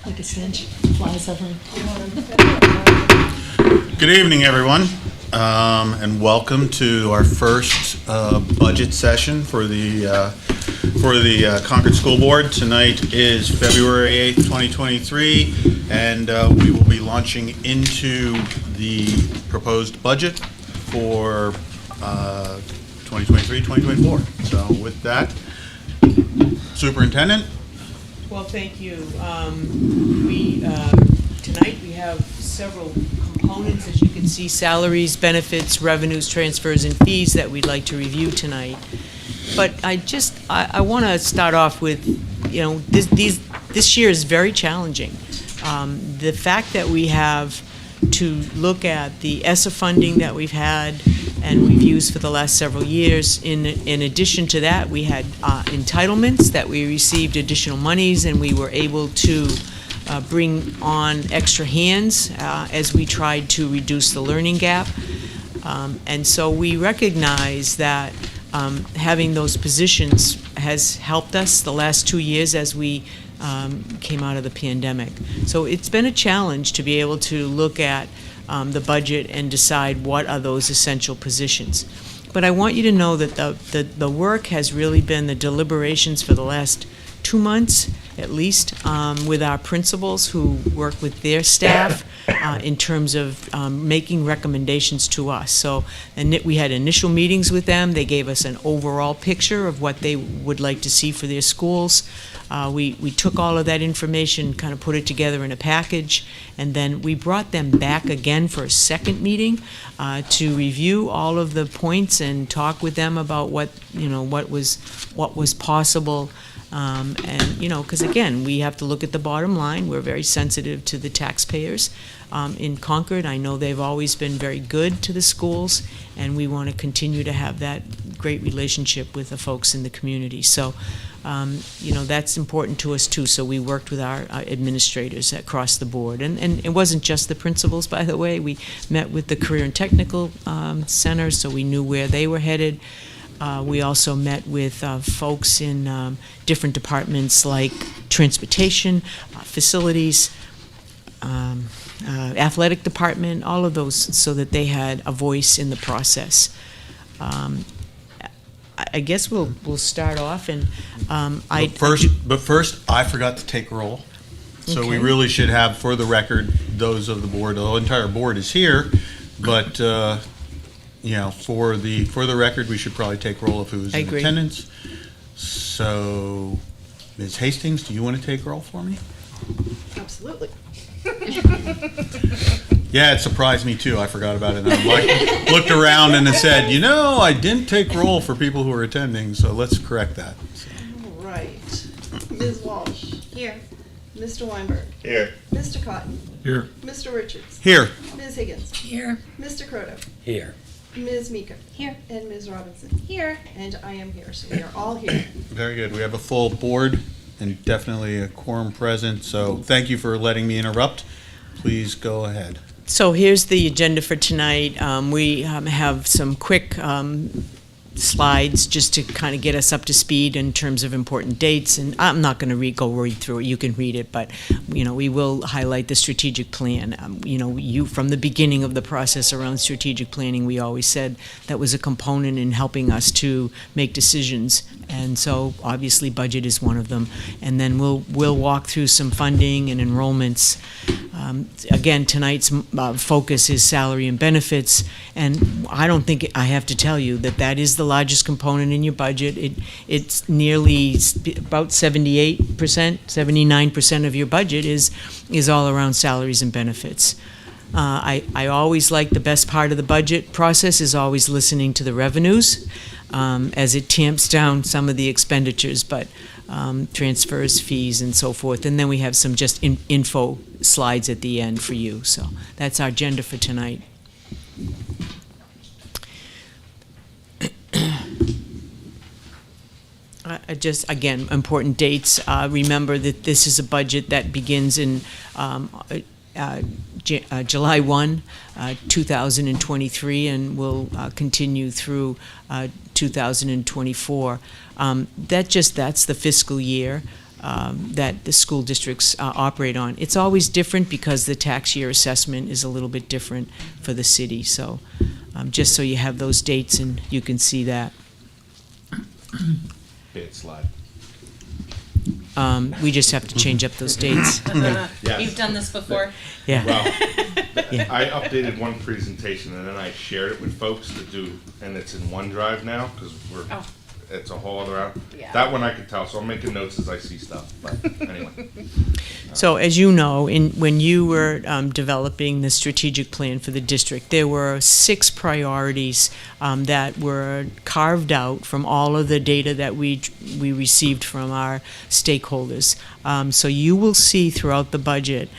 like a stench, flies hovering. Good evening, everyone, and welcome to our first budget session for the Concord School Board. Tonight is February 8th, 2023, and we will be launching into the proposed budget for 2023-2024. So with that, Superintendent. Well, thank you. Tonight we have several components, as you can see: salaries, benefits, revenues, transfers, and fees that we'd like to review tonight. But I want to start off with, this year is very challenging. The fact that we have to look at the ESSA funding that we've had and we've used for the last several years. In addition to that, we had entitlements that we received additional monies, and we were able to bring on extra hands as we tried to reduce the learning gap. And so we recognize that having those positions has helped us the last 2 years as we came out of the pandemic. So it's been a challenge to be able to look at the budget and decide what are those essential positions. But I want you to know that the work has really been the deliberations for the last 2 months, at least, with our principals who work with their staff in terms of making recommendations to us. So, and we had initial meetings with them. They gave us an overall picture of what they would like to see for their schools. We took all of that information, kind of put it together in a package, and then we brought them back again for a second meeting to review all of the points and talk with them about what was possible. And because again, we have to look at the bottom line. We're very sensitive to the taxpayers. In Concord, I know they've always been very good to the schools, and we want to continue to have that great relationship with the folks in the community. So, that's important to us too. So we worked with our administrators across the board. And it wasn't just the principals, by the way. We met with the Career and Technical Center, so we knew where they were headed. We also met with folks in different departments like transportation, facilities, athletic department, all of those, so that they had a voice in the process. I guess we'll start off, and But first, I forgot to take roll. So Okay. we really should have, for the record, those of the board. The entire board is here, but for the record, we should probably take roll of who's I in agree. attendance. So, Ms. Hastings, do you want to take roll for me? Absolutely. Yeah, it surprised me too. I forgot about it. And I looked around and it said, I didn't take roll for people who are attending, so let's correct that. All right. Ms. Walsh. Here. Mr. Weinberg. Here. Mr. Cotton. Here. Mr. Richards. Here. Ms. Higgins. Here. Mr. Croto. Here. Ms. Meeker. Here. And Ms. Robinson. Here. And I am here, so we are all here. Very good. We have a full board and definitely a quorum present, so thank you for letting me interrupt. Please go ahead. So here's the agenda for tonight. We have some quick slides just to kind of get us up to speed in terms of important dates, and I'm not going to read through it. You can read it, but we will highlight the strategic plan. From the beginning of the process around strategic planning, we always said that was a component in helping us to make decisions, and so obviously budget is one of them. And then we'll walk through some funding and enrollments. Again, tonight's focus is salary and benefits, and I don't think I have to tell you that is the largest component in your budget. It's nearly about 78%, 79% of your budget is all around salaries and benefits. I always like the best part of the budget process is always listening to the revenues as it tamps down some of the expenditures, but transfers, fees, and so forth. And then we have some just info slides at the end for you. So that's our agenda for tonight. Just, again, important dates. Remember that this is a budget that begins in July 1, 2023, and will continue through 2024. That's the fiscal year. that the school districts operate on. It's always different because the tax year assessment is a little bit different for the city. So just so you have those dates and you can see that. Bad slide. We just have to change up those dates. You've done this before? Yeah. Well, Yeah. I updated one presentation and then I shared it with folks to do, and it's in OneDrive now, because Oh. it's a whole other app. Yeah. That one I could tell, so I'm making notes as I see stuff, but anyway. So as you know, when you were developing the strategic plan for the district, there were 6 priorities that were carved out from all of the data that we received from our stakeholders. So you will see throughout the budget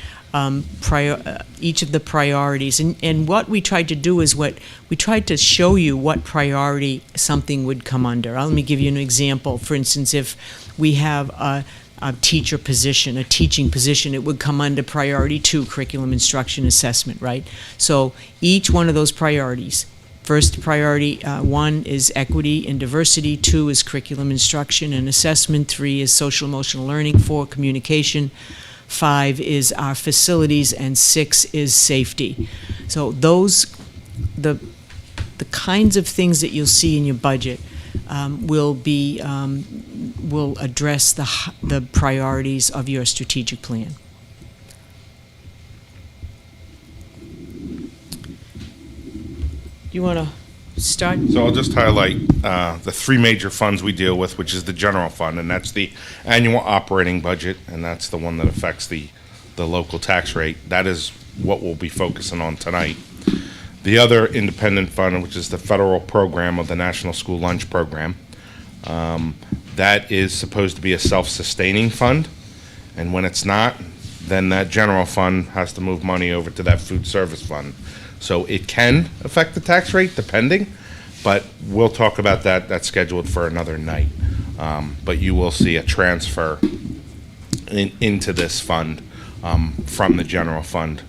each of the priorities. And what we tried to do is we tried to show you what priority something would come under. Let me give you an example. For instance, if we have a teacher position, a teaching position, it would come under priority 2, curriculum instruction assessment, right? So each one of those priorities, first priority 1 is equity and diversity, 2 is curriculum instruction and assessment, 3 is social emotional learning, 4 communication, 5 is our facilities, and 6 is safety. So those, the kinds of things that you'll see in your budget will address the priorities of your strategic plan. You want to start? So I'll just highlight the 3 major funds we deal with, which is the general fund, and that's the annual operating budget, and that's the one that affects the local tax rate. That is what we'll be focusing on tonight. The other independent fund, which is the federal program of the National School Lunch Program, that is supposed to be a self-sustaining fund, and when it's not, then that general fund has to move money over to that food service fund. So it can affect the tax rate, depending, but we'll talk about that. That's scheduled for another night. But you will see a transfer into this fund from the general fund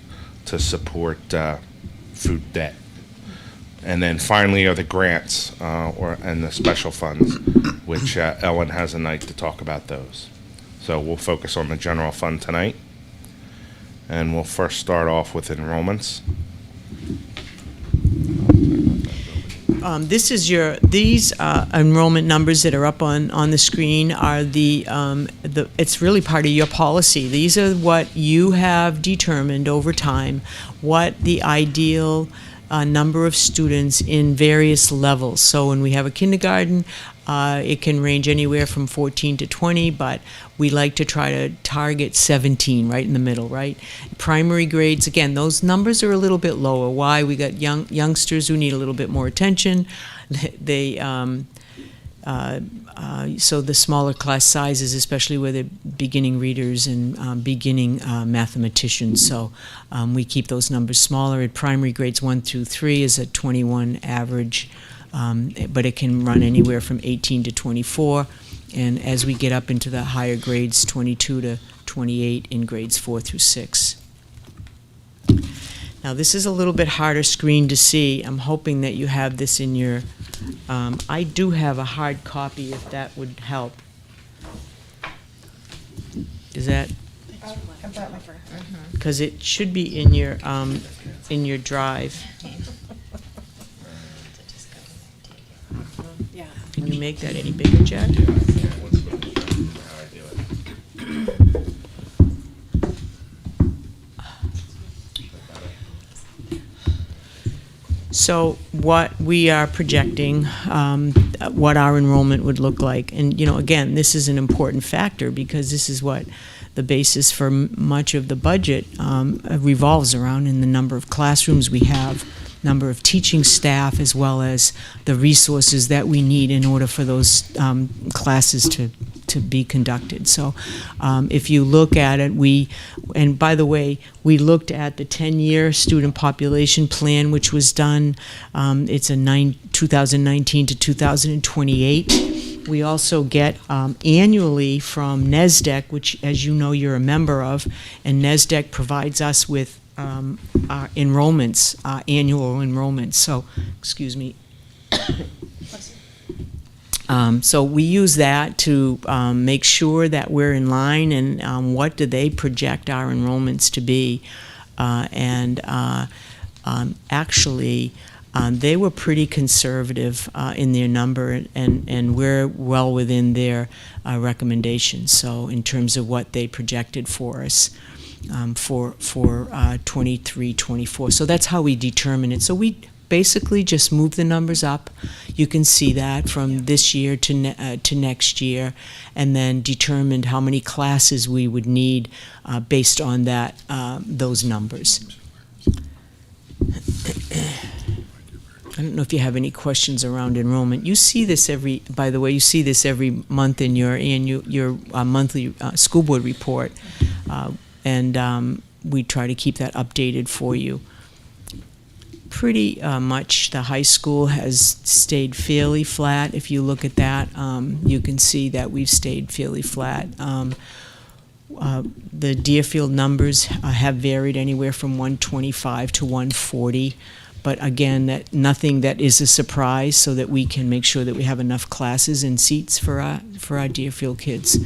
to support food debt. And then finally are the grants and the special funds, which Ellen has a night to talk about those. So we'll focus on the general fund tonight. And we'll first start off with enrollments. These enrollment numbers that are up on the screen are it's really part of your policy. These are what you have determined over time, what the ideal number of students in various levels. So when we have a kindergarten, it can range anywhere from 14 to 20, but we like to try to target 17, right in the middle, right? Primary grades, again, those numbers are a little bit lower. Why? We got youngsters who need a little bit more attention. So the smaller class sizes, especially where they're beginning readers and beginning mathematicians. So we keep those numbers smaller. At primary grades 1 through 3 is a 21 average. But it can run anywhere from 18 to 24, and as we get up into the higher grades, 22 to 28 in grades 4 through 6. Now this is a little bit harder screen to see. I'm hoping that you have this in your, I do have a hard copy if that would help. Is that? Because it should be in your drive. Can you make that any bigger, Jack? So what we are projecting, what our enrollment would look like. And, again, this is an important factor because this is what the basis for much of the budget revolves around, in the number of classrooms we have, number of teaching staff, as well as the resources that we need in order for those classes to be conducted. So if you look at it, and by the way, we looked at the 10-year student population plan, which was done. It's a 2019 to 2028. We also get annually from NESDEC, which, as you know, you're a member of, and NESDEC provides us with our enrollments, annual enrollments. So, excuse me. So we use that to make sure that we're in line and what do they project our enrollments to be. Actually, they were pretty conservative in their number, and we're well within their recommendations. So in terms of what they projected for us for 23, 24. So that's how we determine it. So we basically just move the numbers up. You can see that from this year to next year, and then determined how many classes we would need based on that those numbers. I don't know if you have any questions around enrollment. You see this by the way, you see this every month in your monthly school board report, and we try to keep that updated for you. Pretty much the high school has stayed fairly flat. If you look at that, you can see that we've stayed fairly flat. The Deerfield numbers have varied anywhere from 125 to 140, but again, nothing that is a surprise, so that we can make sure that we have enough classes and seats for our Deerfield kids.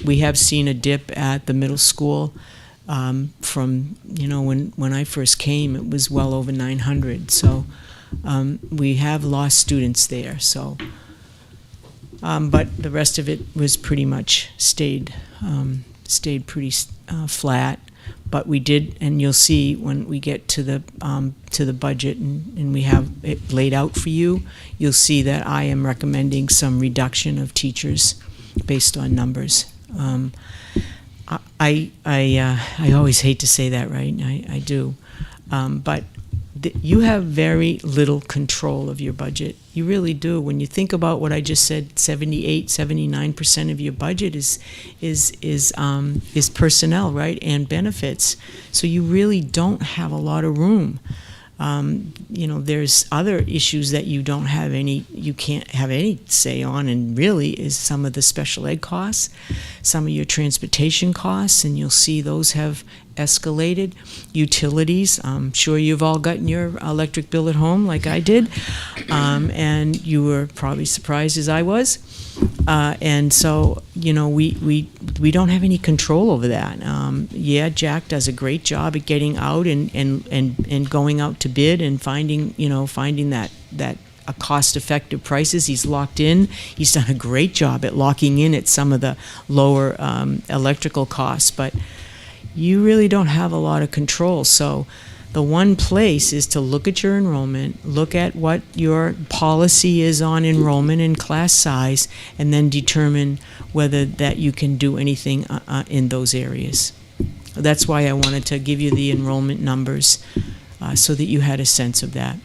We have seen a dip at the middle school. From when I first came, it was well over 900. So we have lost students there. So, but the rest of it was pretty much stayed pretty flat. But we did, and you'll see when we get to the budget and we have it laid out for you, you'll see that I am recommending some reduction of teachers based on numbers. I always hate to say that, right? I do. But you have very little control of your budget. You really do. When you think about what I just said, 78, 79% of your budget is personnel, right, and benefits. So you really don't have a lot of room. There's other issues that you can't have any say on, and really is some of the special ed costs, some of your transportation costs, and you'll see those have escalated. Utilities, I'm sure you've all gotten your electric bill at home like I did, and you were probably surprised as I was. And so, we don't have any control over that. Jack does a great job at getting out and going out to bid and finding that a cost-effective prices. He's locked in. He's done a great job at locking in at some of the lower electrical costs, but you really don't have a lot of control. So the one place is to look at your enrollment, look at what your policy is on enrollment and class size, and then determine whether that you can do anything in those areas. That's why I wanted to give you the enrollment numbers so that you had a sense of that.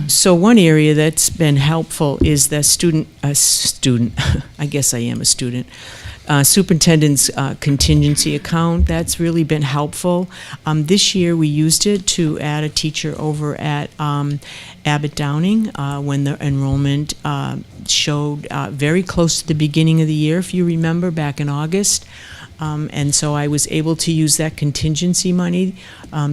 So one area that's been helpful is the I guess I am a student, superintendent's contingency account. That's really been helpful. This year we used it to add a teacher over at Abbott Downing when the enrollment showed very close to the beginning of the year, if you remember, back in August. And so I was able to use that contingency money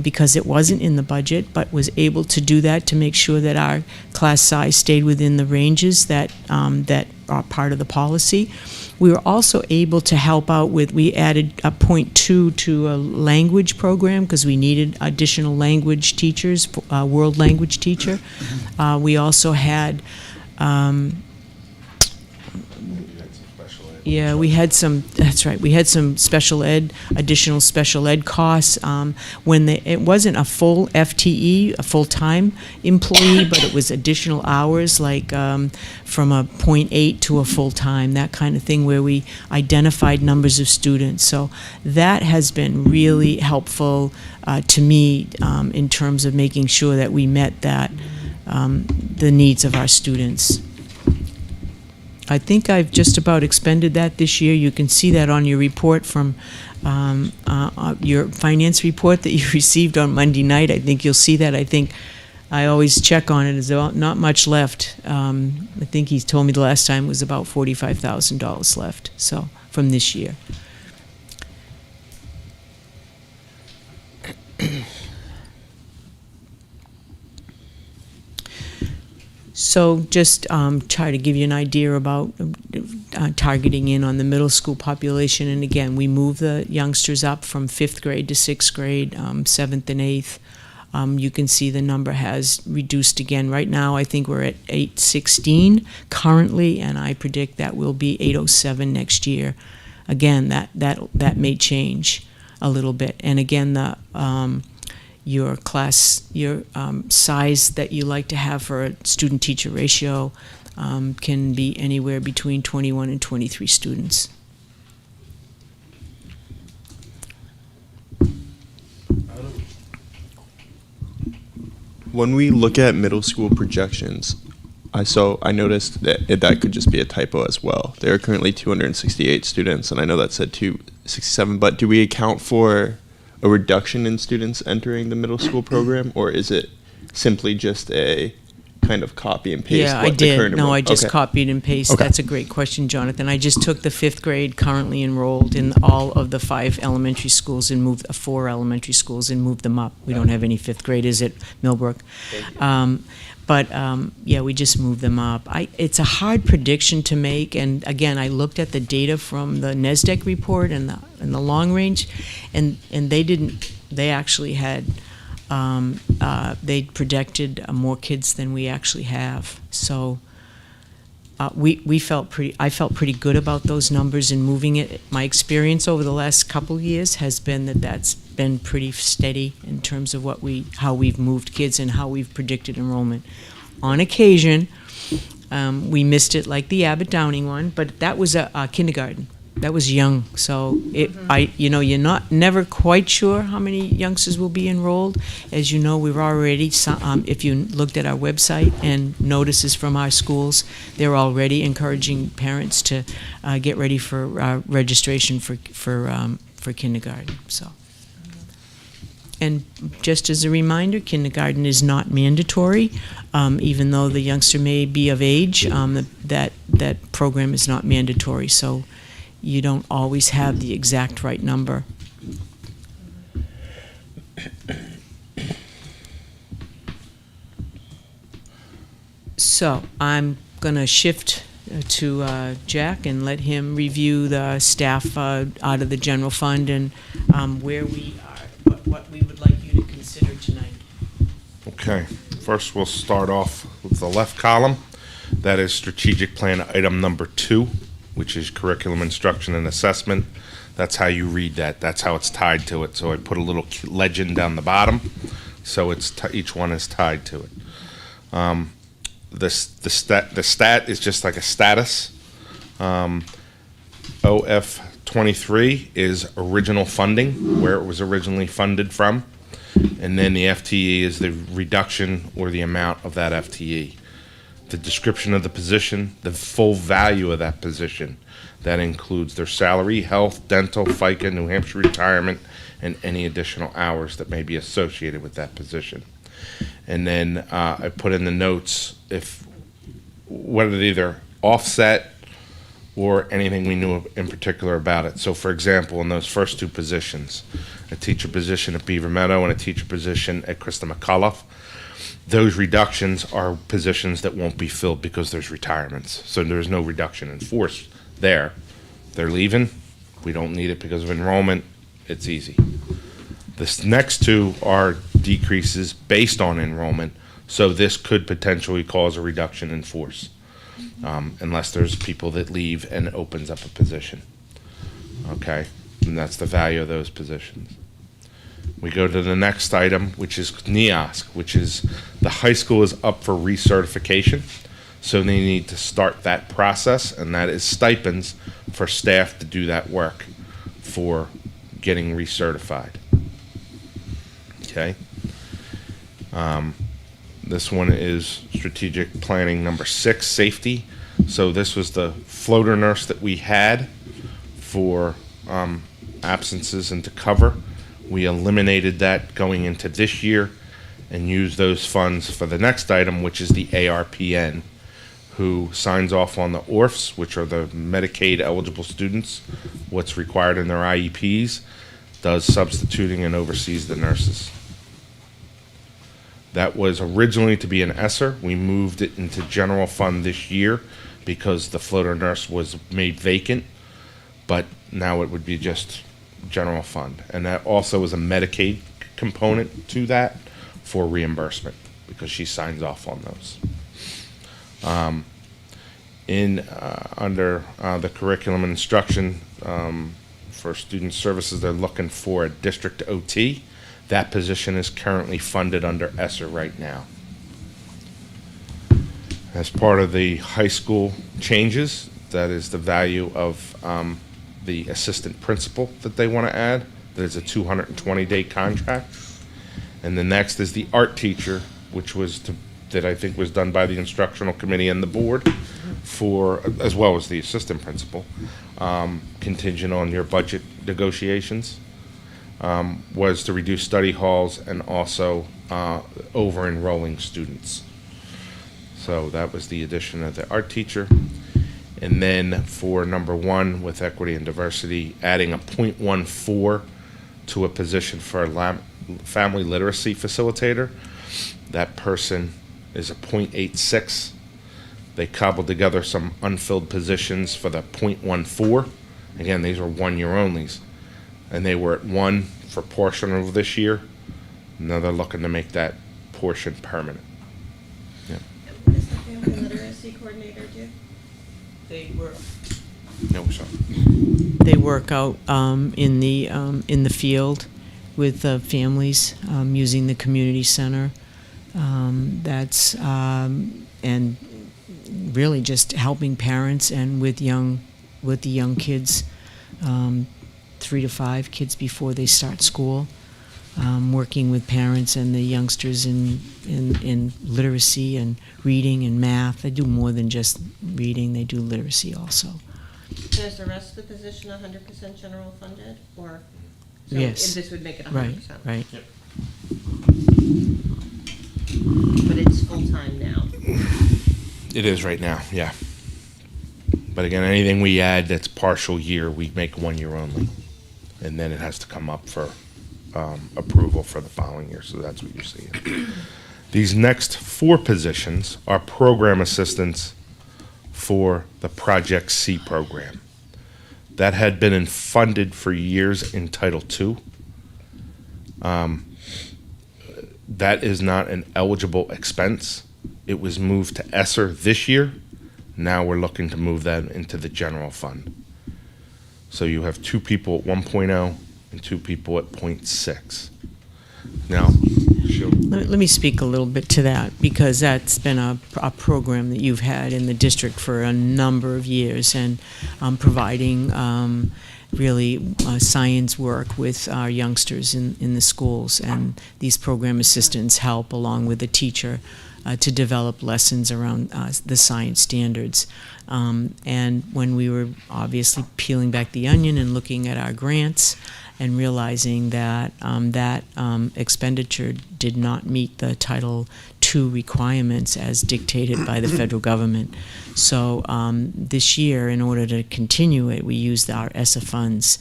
because it wasn't in the budget, but was able to do that to make sure that our class size stayed within the ranges that are part of the policy. We were also able to help out we added a 0.2 to a language program because we needed additional language teachers, world language teacher. We also had yeah, we had some. That's right. We had some additional special ed costs when it wasn't a full FTE, a full-time employee, but it was additional hours, like from a 0.8 to a full-time, that kind of thing, where we identified numbers of students. So that has been really helpful to me in terms of making sure that we met the needs of our students. I think I've just about expended that this year. You can see that on your report from your finance report that you received on Monday night. I think you'll see that. I think I always check on it. There's about not much left. I think he told me the last time was about $45,000 left, so, from this year. So just try to give you an idea about targeting in on the middle school population. And again, we move the youngsters up from 5th grade to 6th grade, 7th and 8th. You can see the number has reduced again. Right now, I think we're at 816 currently, and I predict that will be 807 next year. Again, that may change a little bit. And again, the your class, your size that you like to have for a student-teacher ratio can be anywhere between 21 and 23 students. When we look at middle school projections, I noticed that could just be a typo as well. There are currently 268 students, and I know that said 267, but do we account for a reduction in students entering the middle school program, or is it simply just a kind of copy and paste? Yeah, I what the current did. No, I just okay. copied and pasted. Okay. That's a great question, Jonathan. I just took the 5th grade currently enrolled in all of the 5 elementary schools and moved 4 elementary schools and moved them up. We don't have any 5th graders at Millbrook. Yeah, we just moved them up. It's a hard prediction to make, and again, I looked at the data from the NESDEC report and the long range, and they actually had, they projected more kids than we actually have. So I felt pretty good about those numbers and moving it. My experience over the last couple of years has been that's been pretty steady in terms of how we've moved kids and how we've predicted enrollment. On occasion, we missed it, like the Abbott Downing one, but that was a kindergarten. That was young, so you're never quite sure how many youngsters will be enrolled. As you know, we've already, if you looked at our website and notices from our schools, they're already encouraging parents to get ready for registration for kindergarten. So, and just as a reminder, kindergarten is not mandatory, even though the youngster may be of age. That program is not mandatory, so you don't always have the exact right number. So I'm going to shift to Jack and let him review the staff out of the general fund and where we are, what we would like you to consider tonight. Okay, first we'll start off with the left column. That is strategic plan item number 2, which is curriculum instruction and assessment. That's how you read that. That's how it's tied to it. So I put a little legend down the bottom, so it's each one is tied to it. The stat is just like a status. OF 23 is original funding, where it was originally funded from, and then the FTE is the reduction or the amount of that FTE. The description of the position, the full value of that position. That includes their salary, health, dental, FICA, New Hampshire retirement, and any additional hours that may be associated with that position. And then I put in the notes whether it either offset or anything we knew in particular about it. So, for example, in those first 2 positions, a teacher position at Beaver Meadow and a teacher position at Krista McCullough, those reductions are positions that won't be filled because there's retirements. So there's no reduction in force there. They're leaving. We don't need it because of enrollment. It's easy. This next 2 are decreases based on enrollment. So this could potentially cause a reduction in force unless there's people that leave and it opens up a position. Okay, and that's the value of those positions. We go to the next item, which is NEOSC, which is the high school is up for recertification. So they need to start that process, and that is stipends for staff to do that work for getting recertified. Okay. This one is strategic planning number 6, safety. So this was the floater nurse that we had for absences and to cover. We eliminated that going into this year, and use those funds for the next item, which is the ARPN, who signs off on the ORFs, which are the Medicaid eligible students, what's required in their IEPs, does substituting and oversees the nurses. That was originally to be an ESSER. We moved it into general fund this year because the floater nurse was made vacant, but now it would be just general fund. And that also is a Medicaid component to that for reimbursement because she signs off on those. Under the curriculum and instruction for student services, they're looking for a district OT. That position is currently funded under ESSER right now. As part of the high school changes, that is the value of the assistant principal that they want to add. There's a 220-day contract. And the next is the art teacher, which was that I think was done by the instructional committee and the board, for as well as the assistant principal, contingent on your budget negotiations, was to reduce study halls and also over-enrolling students. So that was the addition of the art teacher. And then for number 1, with equity and diversity, adding a .14 to a position for a family literacy facilitator. That person is a .86. They cobbled together some unfilled positions for the .14. Again, these are 1-year onlys. And they were at 1 for portion of this year. Now they're looking to make that portion permanent. Yeah. What does the family literacy coordinator do? They work. No, sorry. They work out in the field with families using the community center. And really just helping parents and with the young kids, 3 to 5 kids before they start school, working with parents and the youngsters in literacy and reading and math. They do more than just reading; they do literacy also. So is the rest of the position 100% general funded, or so Yes. this would make it 100%? Right. But it's full time now. It is right now, yeah. But again, anything we add that's partial year, we make 1 year only. And then it has to come up for approval for the following year, so that's what you're seeing. These next 4 positions are program assistants for the Project C program. That had been funded for years in Title II. That is not an eligible expense. It was moved to ESSER this year. Now we're looking to move that into the general fund. So you have 2 people at 1.0 and 2 people at 0.6. Now, Let me speak a little bit to that, because that's been a program that you've had in the district for a number of years, and providing really science work with our youngsters in the schools. And these program assistants help, along with the teacher, to develop lessons around the science standards. And when we were obviously peeling back the onion and looking at our grants and realizing that expenditure did not meet the Title II requirements as dictated by the federal government. So this year, in order to continue it, we used our ESSA funds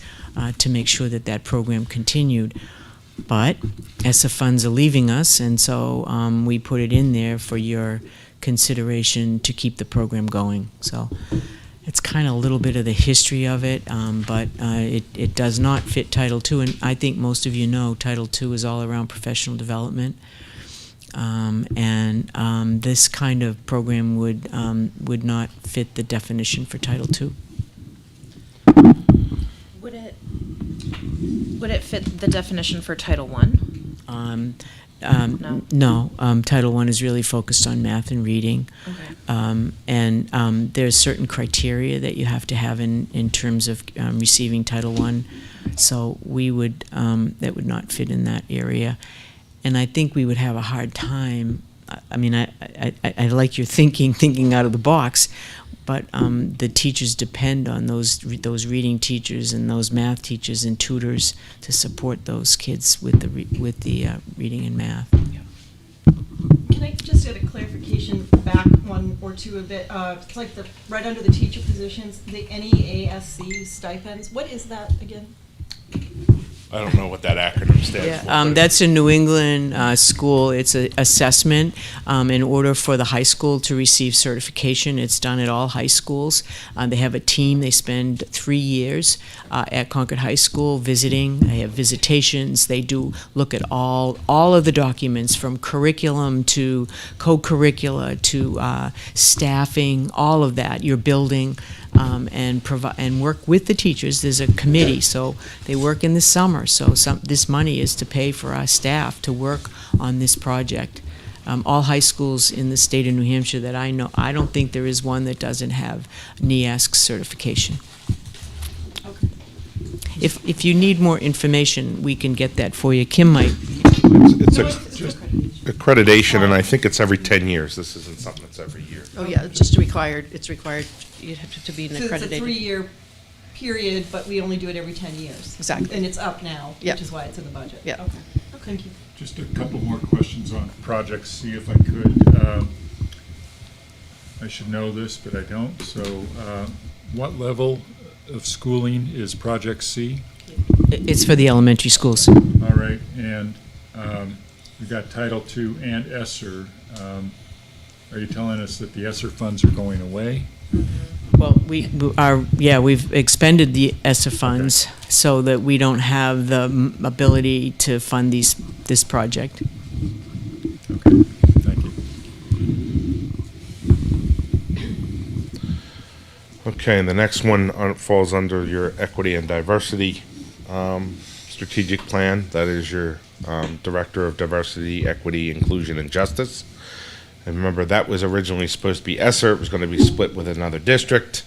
to make sure that program continued. But ESSA funds are leaving us, and so we put it in there for your consideration to keep the program going. So it's kind of a little bit of the history of it, but it does not fit Title II, and I think most of you know Title II is all around professional development. And this kind of program would not fit the definition for Title II. Would it fit the definition for Title I? No. Title I is really focused on math and reading. Okay. And there's certain criteria that you have to have in terms of receiving Title I. So that would not fit in that area. And I think we would have a hard time. I mean, I like your thinking out of the box, but the teachers depend on those reading teachers and those math teachers and tutors to support those kids with the reading and math. Can I just get a clarification back one or two a bit? It's like right under the teacher positions, the NEASC stipends. What is that again? I don't know what that acronym stands for. but That's a New England school. It's an assessment. In order for the high school to receive certification, it's done at all high schools. They have a team. They spend 3 years at Concord High School visiting. They have visitations. They do look at all of the documents from curriculum to co-curricula to staffing, all of that. Your building. And work with the teachers. There's a committee, so they work in the summer. So this money is to pay for our staff to work on this project. All high schools in the state of New Hampshire that I know, I don't think there is one that doesn't have NEASC certification. Okay. If you need more information, we can get that for you. Kim might. It's No, a it's accreditation. accreditation, and I think it's every 10 years. This isn't something that's every year. Oh, yeah, it's just required, it's required, you have to be an So it's a accredited. 3-year period, but we only do it every 10 years. Exactly. And it's up now, Yeah. which is why it's in the budget. Yeah. Okay. Thank you. Just a couple more questions on Project C, if I could. I should know this, but I don't. So what level of schooling is Project C? It's for the elementary schools. All right, and we got Title II and ESSER. Are you telling us that the ESSER funds are going away? Well, we've expended the ESSA funds so that we don't have the ability to fund this project. Okay, thank you. Okay, and the next one falls under your equity and diversity strategic plan. That is your Director of Diversity, Equity, Inclusion, and Justice. And remember, that was originally supposed to be ESSER. It was going to be split with another district.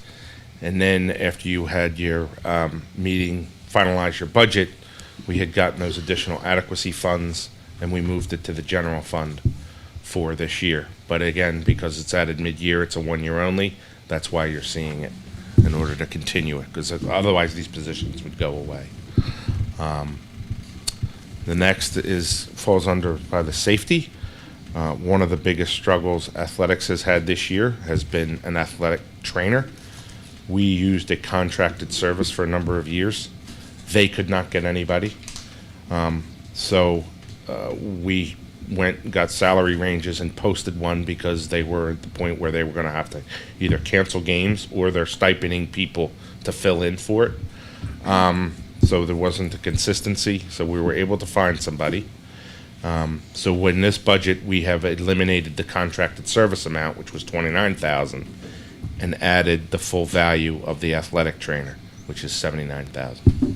And then after you had your meeting, finalize your budget, we had gotten those additional adequacy funds, and we moved it to the general fund for this year. But again, because it's added mid-year, it's a 1 year only. That's why you're seeing it, in order to continue it, because otherwise these positions would go away. The next falls under by the safety. One of the biggest struggles athletics has had this year has been an athletic trainer. We used a contracted service for a number of years. They could not get anybody. So we went and got salary ranges and posted one because they were at the point where they were going to have to either cancel games or they're stipending people to fill in for it. So there wasn't a consistency, so we were able to find somebody. So when this budget, we have eliminated the contracted service amount, which was $29,000, and added the full value of the athletic trainer, which is $79,000.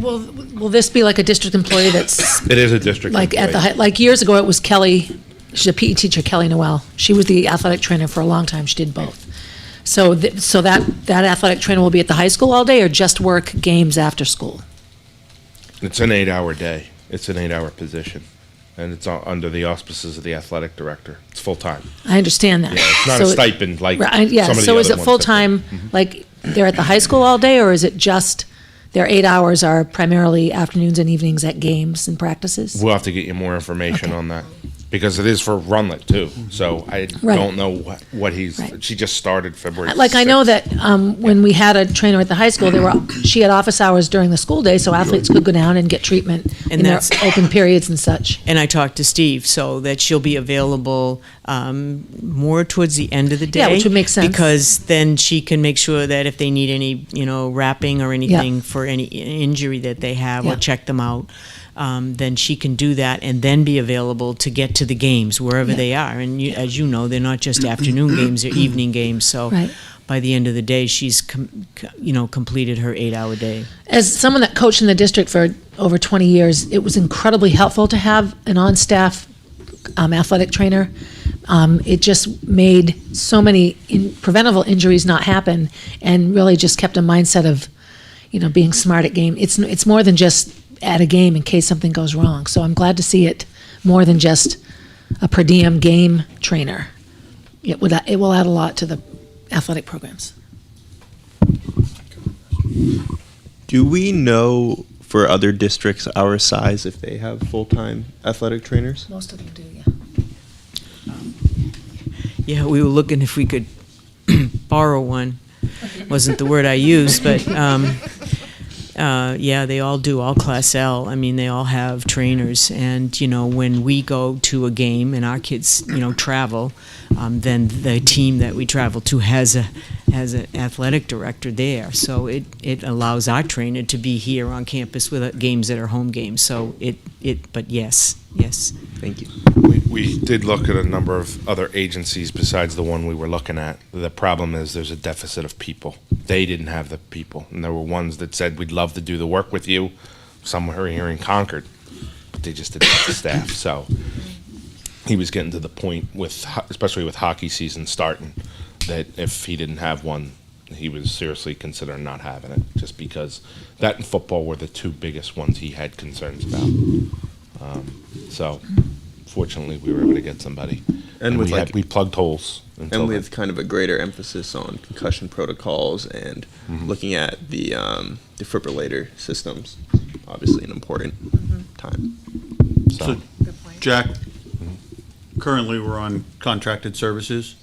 Will this be like a district employee that's It is a district like at the, employee. like years ago, it was Kelly, she's a PE teacher, Kelly Noel. She was the athletic trainer for a long time, she did both. So, so that athletic trainer will be at the high school all day or just work games after school? It's an 8-hour day. It's an 8-hour position, and it's under the auspices of the athletic director. It's full-time. I understand that. Yeah, it's not So a it- stipend like Right, yeah, some of the so is other it ones that full-time, like, they're at the high school all day, or is it just, their 8 hours are primarily afternoons and evenings at games and practices? We'll have to get you more information Okay. on that, because it is for Runlet too, so I Right. don't know what he's, Right. she just started February 6th. Like, I know that when we had a trainer at the high school, she had office hours during the school day, so athletes could go down and get treatment And in their that's- open periods and such. And I talked to Steve, so that she'll be available more towards the end of the day. Yeah, which would make sense. Because then she can make sure that if they need any, wrapping or anything for any injury that they have, or Yeah. check them out, then she can do that and then be available to get to the games wherever Yeah. they are. And as you know, they're not just afternoon games, they're evening games. So Right. by the end of the day, she's completed her 8-hour day. As someone that coached in the district for over 20 years, it was incredibly helpful to have an on-staff athletic trainer. It just made so many preventable injuries not happen, and really just kept a mindset of, being smart at game. It's more than just at a game in case something goes wrong. So I'm glad to see it more than just a per diem game trainer. It will add a lot to the athletic programs. Do we know for other districts our size if they have full-time athletic trainers? Most of them do, yeah. Yeah, we were looking if we could borrow one. Wasn't the word I used, but yeah, they all do, all Class L. I mean, they all have trainers. And, you know, when we go to a game and our kids, you know, travel, then the team that we travel to has an athletic director there. So it allows our trainer to be here on campus with games that are home games. So but yes. Thank you. We did look at a number of other agencies besides the one we were looking at. The problem is there's a deficit of people. They didn't have the people. And there were ones that said, we'd love to do the work with you, somewhere here in Concord, but they just didn't have the staff. So he was getting to the point, especially with hockey season starting, that if he didn't have one, he was seriously considering not having it, just because that and football were the two biggest ones he had concerns about. So fortunately, we were able to get somebody. And with we plugged holes. And with kind of a greater emphasis on concussion protocols and looking at the defibrillator systems, obviously an important time. So, Jack, currently we're on contracted services.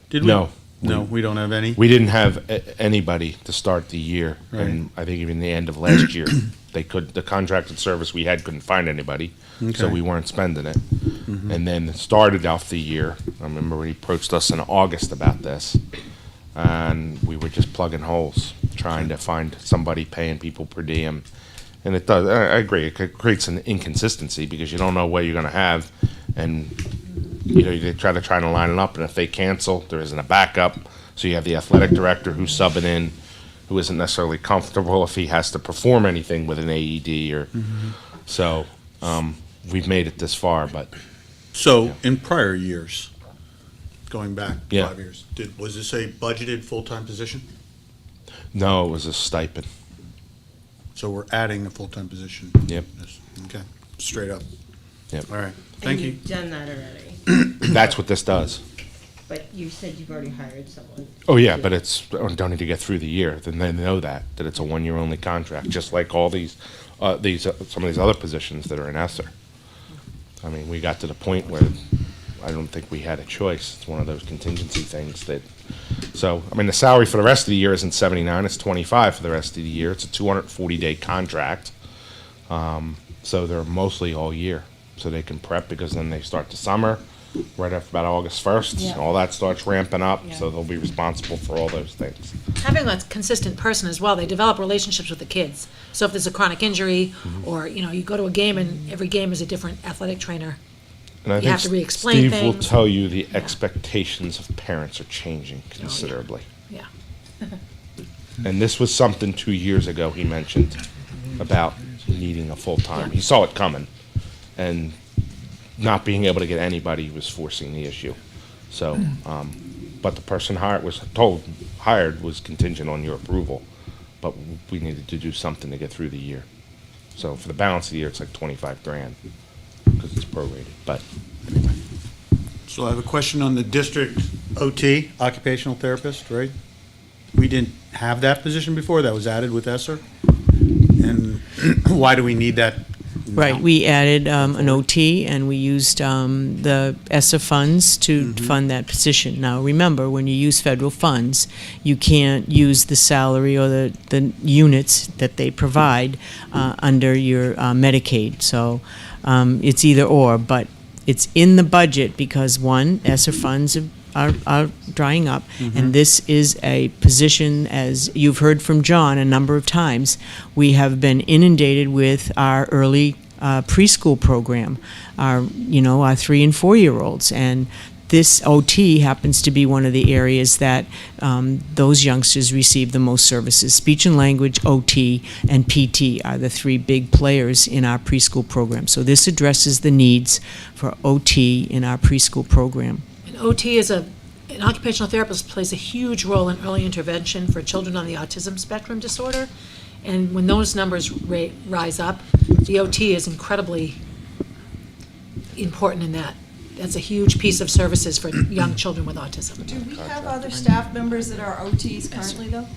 Did we? No. No, we don't have any? We didn't have anybody to start the year, Right. and I think even the end of last year, the contracted service we had couldn't find anybody, so Okay. we weren't spending it. And then it started off the year, I remember when he approached us in August about this, and we were just plugging holes, trying to find somebody paying people per diem. And it does, I agree, it creates an inconsistency because you don't know what you're gonna have, and you know, they try to line it up, and if they cancel, there isn't a backup. So you have the athletic director who's subbing in, who isn't necessarily comfortable if he has to perform anything with an AED or. So we've made it this far, but So, in prior years, going back Yeah. 5 years, was this a budgeted full-time position? no, it was a stipend. So we're adding a full-time position? Yep. Yes. Okay, straight up. Yep. All right, thank And you. you've done that already, That's what this does. but you said you've already hired someone. Oh yeah, but it's don't need to get through the year. Then they know that it's a 1 year only contract, just like all these some of these other positions that are in ESSER. I mean, we got to the point where I don't think we had a choice. It's one of those contingency things that. So I mean, the salary for the rest of the year isn't 79; it's 25 for the rest of the year. It's a 240-day contract, so they're mostly all year, so they can prep because then they start the summer. Right after about August 1st, Yeah. all that starts ramping up, Yeah. so they'll be responsible for all those things. Having a consistent person as well, they develop relationships with the kids. So if there's a chronic injury, or, you know, you go to a game and every game is a different athletic trainer. And I You think have to re-explain Steve will things. tell you the expectations of parents are changing considerably. Yeah. And this was something 2 years ago he mentioned about needing a full-time. He saw it coming, and not being able to get anybody was forcing the issue. So, but the person hired was contingent on your approval, but we needed to do something to get through the year. So for the balance of the year, it's like 25 grand because it's prorated. But anyway, So I have a question on the district OT, occupational therapist, right? We didn't have that position before, that was added with ESSER? And why do we need that now? Right, we added an OT, and we used the ESSA funds to fund that position. Now, remember, when you use federal funds, you can't use the salary or the units that they provide under your Medicaid. So it's either or, but it's in the budget because, one, ESSA funds are drying up, and this is a position, as you've heard from John a number of times, we have been inundated with our early preschool program, our 3 and 4 year olds, and this OT happens to be one of the areas that those youngsters receive the most services. Speech and language, OT, and PT are the 3 big players in our preschool program. So this addresses the needs for OT in our preschool program. And OT is an occupational therapist plays a huge role in early intervention for children on the autism spectrum disorder. And when those numbers rise up, the OT is incredibly important in that. That's a huge piece of services for young children with autism. Do we have other staff members that are OTs currently, though?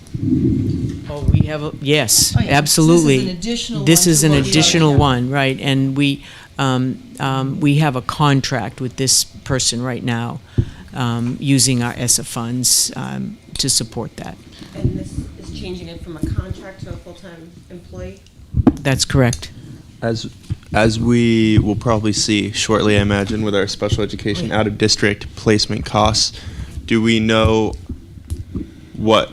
Oh, we have, yes, Oh, yeah. absolutely. This is an additional one This is to an what we already additional have. one, right, and we have a contract with this person right now, using our ESSA funds, to support that. And this is changing it from a contract to a full-time employee? That's correct. As we will probably see shortly, I imagine, with our special education out of district placement costs, do we know what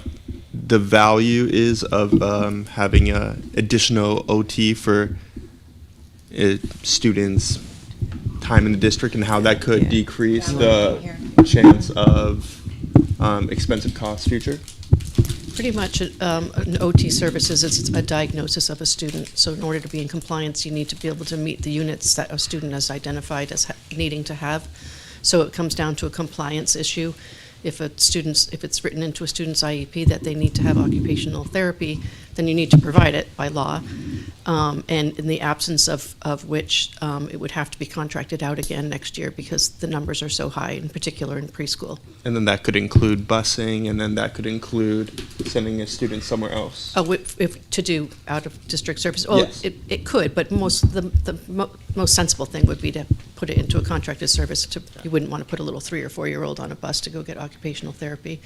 the value is of having a additional OT for students' time in the district, and how that could Yeah. decrease the chance of expensive costs future? Pretty much, an OT services is a diagnosis of a student. So in order to be in compliance, you need to be able to meet the units that a student has identified as needing to have. So it comes down to a compliance issue. If it's written into a student's IEP that they need to have occupational therapy, then you need to provide it by law. And in the absence of which, it would have to be contracted out again next year because the numbers are so high, in particular in preschool. And then that could include busing, and then that could include sending a student somewhere else. If to do out-of-district service, well, Yes. it could, but most sensible thing would be to put it into a contracted service. You wouldn't want to put a little 3 or 4-year-old on a bus to go get occupational therapy.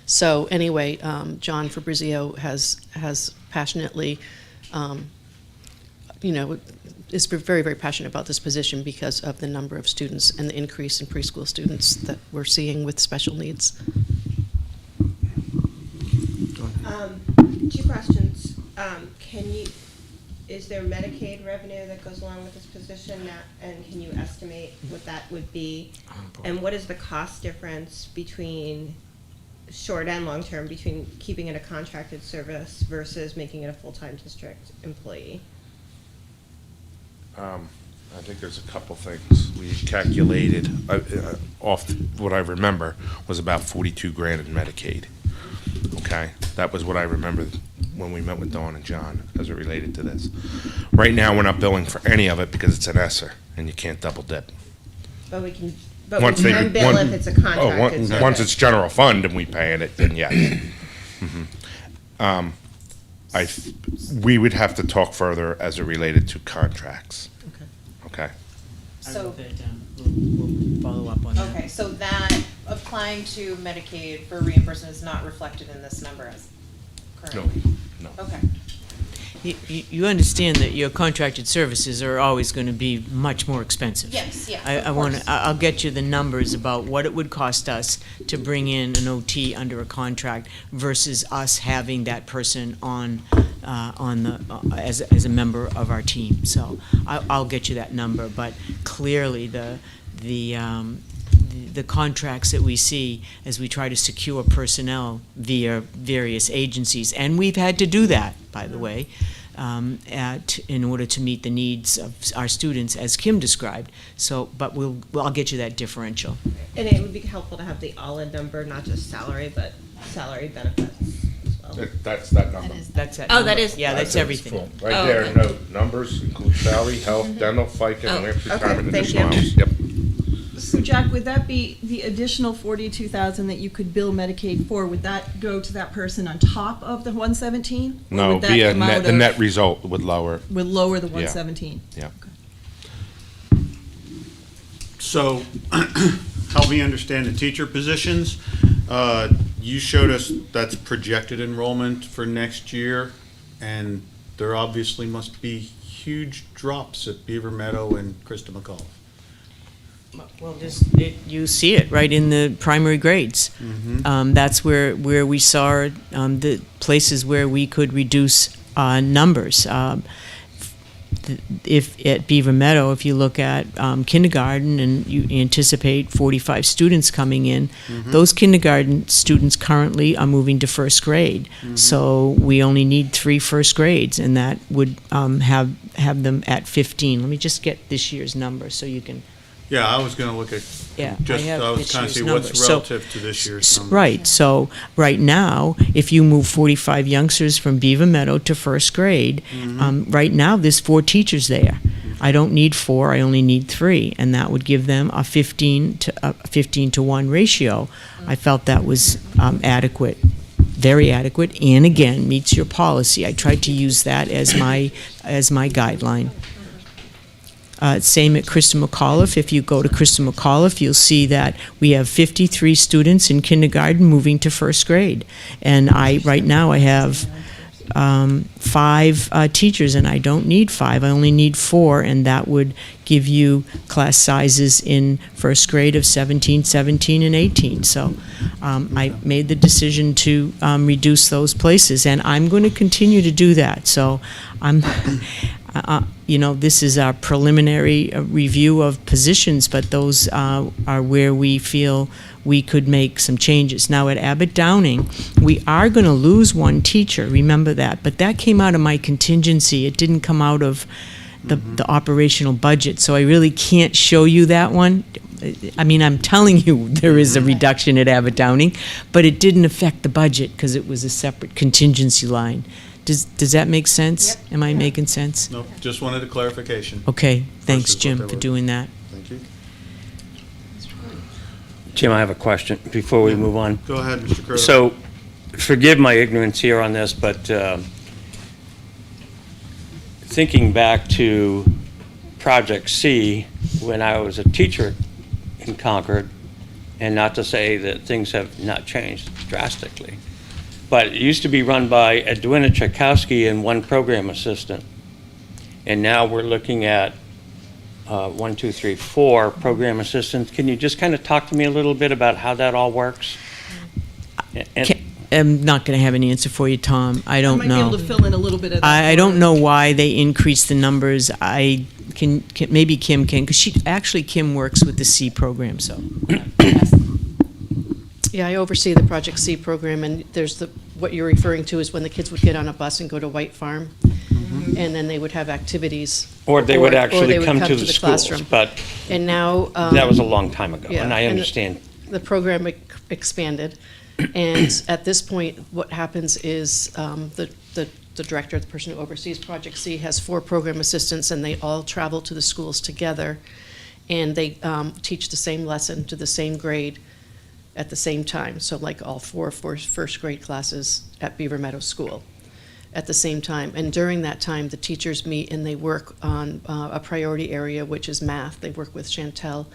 So anyway, John Fabrizio has passionately, is very, very passionate about this position because of the number of students and the increase in preschool students that we're seeing with special needs. 2 questions. Is there Medicaid revenue that goes along with this position now, and can you estimate what that would be? And what is the cost difference between short and long term between keeping it a contracted service versus making it a full-time district employee? I think there's a couple things. We calculated, off what I remember, was about 42 grand in Medicaid. Okay, that was what I remember when we met with Dawn and John as it related to this. Right now, we're not billing for any of it because it's an ESSER, and you can't double dip. But we can Once they- bill one- if it's a Oh, contracted service. once it's general fund and we paying it, then yes. We would have to talk further as it related to contracts. Okay. I So- wrote that down. We'll follow up on that. Okay, so that applying to Medicaid for reimbursement is not reflected in this number as currently? No. Okay. You understand that your contracted services are always going to be much more expensive. Yes, yes, I of want course. to, I'll get you the numbers about what it would cost us to bring in an OT under a contract versus us having that person as a member of our team. So I'll get you that number, but clearly the contracts that we see as we try to secure personnel via various agencies, and we've had to do that, by the way, in order to meet the needs of our students, as Kim described. So, but I'll get you that differential. And it would be helpful to have the all-in number, not just salary, but salary benefits as well. That's that number. That's that. Oh, that number. is- Yeah, that's it. everything. Full. Right Oh, there, okay. no, numbers include salary, health, dental, FICA, Oh, and okay, retirement and thank additional you. hours. Yep. So Jack, would that be the additional 42,000 that you could bill Medicaid for? Would that go to that person on top of the 117? Or No, would that via come out the of- net result would lower. Would lower the 117? Yeah. So, help me understand the teacher positions. You showed us that's projected enrollment for next year, and there obviously must be huge drops at Beaver Meadow and Krista McAuliffe. Well, you see it right in the primary grades. That's where we saw the places where we could reduce numbers. If at Beaver Meadow, if you look at kindergarten and you anticipate 45 students coming in, those kindergarten students currently are moving to first grade. So we only need 3 first grades, and that would have them at 15. Let me just get this year's number so you can. Yeah, I was gonna look at, Yeah, I was this trying to see year's what's numbers. So- relative to this year's numbers. Right, so right now, if you move 45 youngsters from Beaver Meadow to first grade, right now, there's 4 teachers there. I don't need 4, I only need 3, and that would give them a 15 to 1 ratio. I felt that was adequate. very adequate, and again, meets your policy. I tried to use that as my guideline. Same at Krista McAuliffe. If you go to Krista McAuliffe, you'll see that we have 53 students in kindergarten moving to first grade. And right now I have 5 teachers, and I don't need 5. I only need 4, and that would give you class sizes in first grade of 17, 17, and 18. So I made the decision to reduce those places, and I'm going to continue to do that. So I'm... this is our preliminary review of positions, but those are where we feel we could make some changes. Now, at Abbott Downing, we are going to lose 1 teacher, remember that, but that came out of my contingency. It didn't come out of the operational budget, so I really can't show you that one. I mean, I'm telling you there is a reduction at Abbott Downing, but it didn't affect the budget because it was a separate contingency line. Does that make sense? Yep. Am I making sense? Nope, just wanted a clarification. Okay, thanks, Versus what Jim, they for were. doing that. Thank you. Jim, I have a question before we move on. Go ahead, Mr. Curto. So, forgive my ignorance here on this, but thinking back to Project C, when I was a teacher in Concord, and not to say that things have not changed drastically, but it used to be run by Edwina Tchaikovsky and 1 program assistant. And now we're looking at 1, 2, 3, 4 program assistants. Can you just kind of talk to me a little bit about how that all works? I'm not going to have an answer for you, Tom. I don't I might be able know. to fill in a little bit of that. I for don't her. know why they increased the numbers. I can maybe Kim can, because Kim works with the C program, so. Yeah, I oversee the Project C program, and there's what you're referring to is when the kids would get on a bus and go to White Farm, and then they would have activities. Or they would they actually would come to the schools, classroom. but And now. that was a long time ago, yeah, and I and understand. The program expanded, and at this point, what happens is the director, the person who oversees Project C, has 4 program assistants, and they all travel to the schools together, and they teach the same lesson to the same grade at the same time. So like all 4 first grade classes at Beaver Meadows School at the same time. And during that time, the teachers meet and they work on a priority area, which is math. They work with Chantel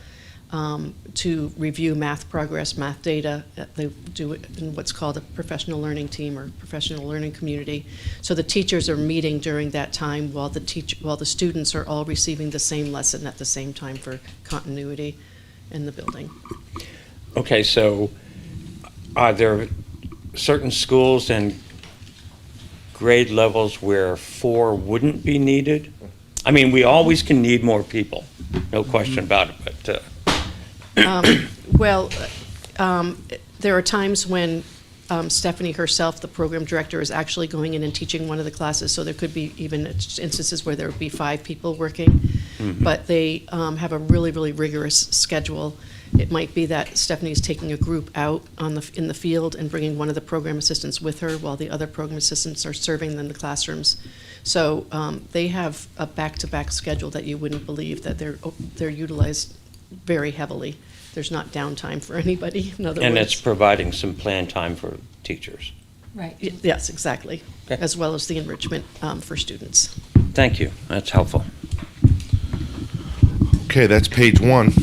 to review math progress, math data. They do it in what's called a professional learning team or professional learning community. So the teachers are meeting during that time while the students are all receiving the same lesson at the same time for continuity in the building. Okay, so are there certain schools and grade levels where 4 wouldn't be needed? I mean, we always can need more people, no question about it, but... There are times when Stephanie herself, the program director, is actually going in and teaching one of the classes, so there could be even instances where there would be 5 people working, but they have a really, really rigorous schedule. It might be that Stephanie's taking a group out in the field and bringing one of the program assistants with her while the other program assistants are serving in the classrooms. So they have a back-to-back schedule that you wouldn't believe, that they're utilized very heavily. There's not downtime for anybody, in other words. And it's providing some planned time for teachers. Right. Yes, exactly, Okay. as well as the enrichment for students. Thank you, that's helpful. Okay, that's page 1.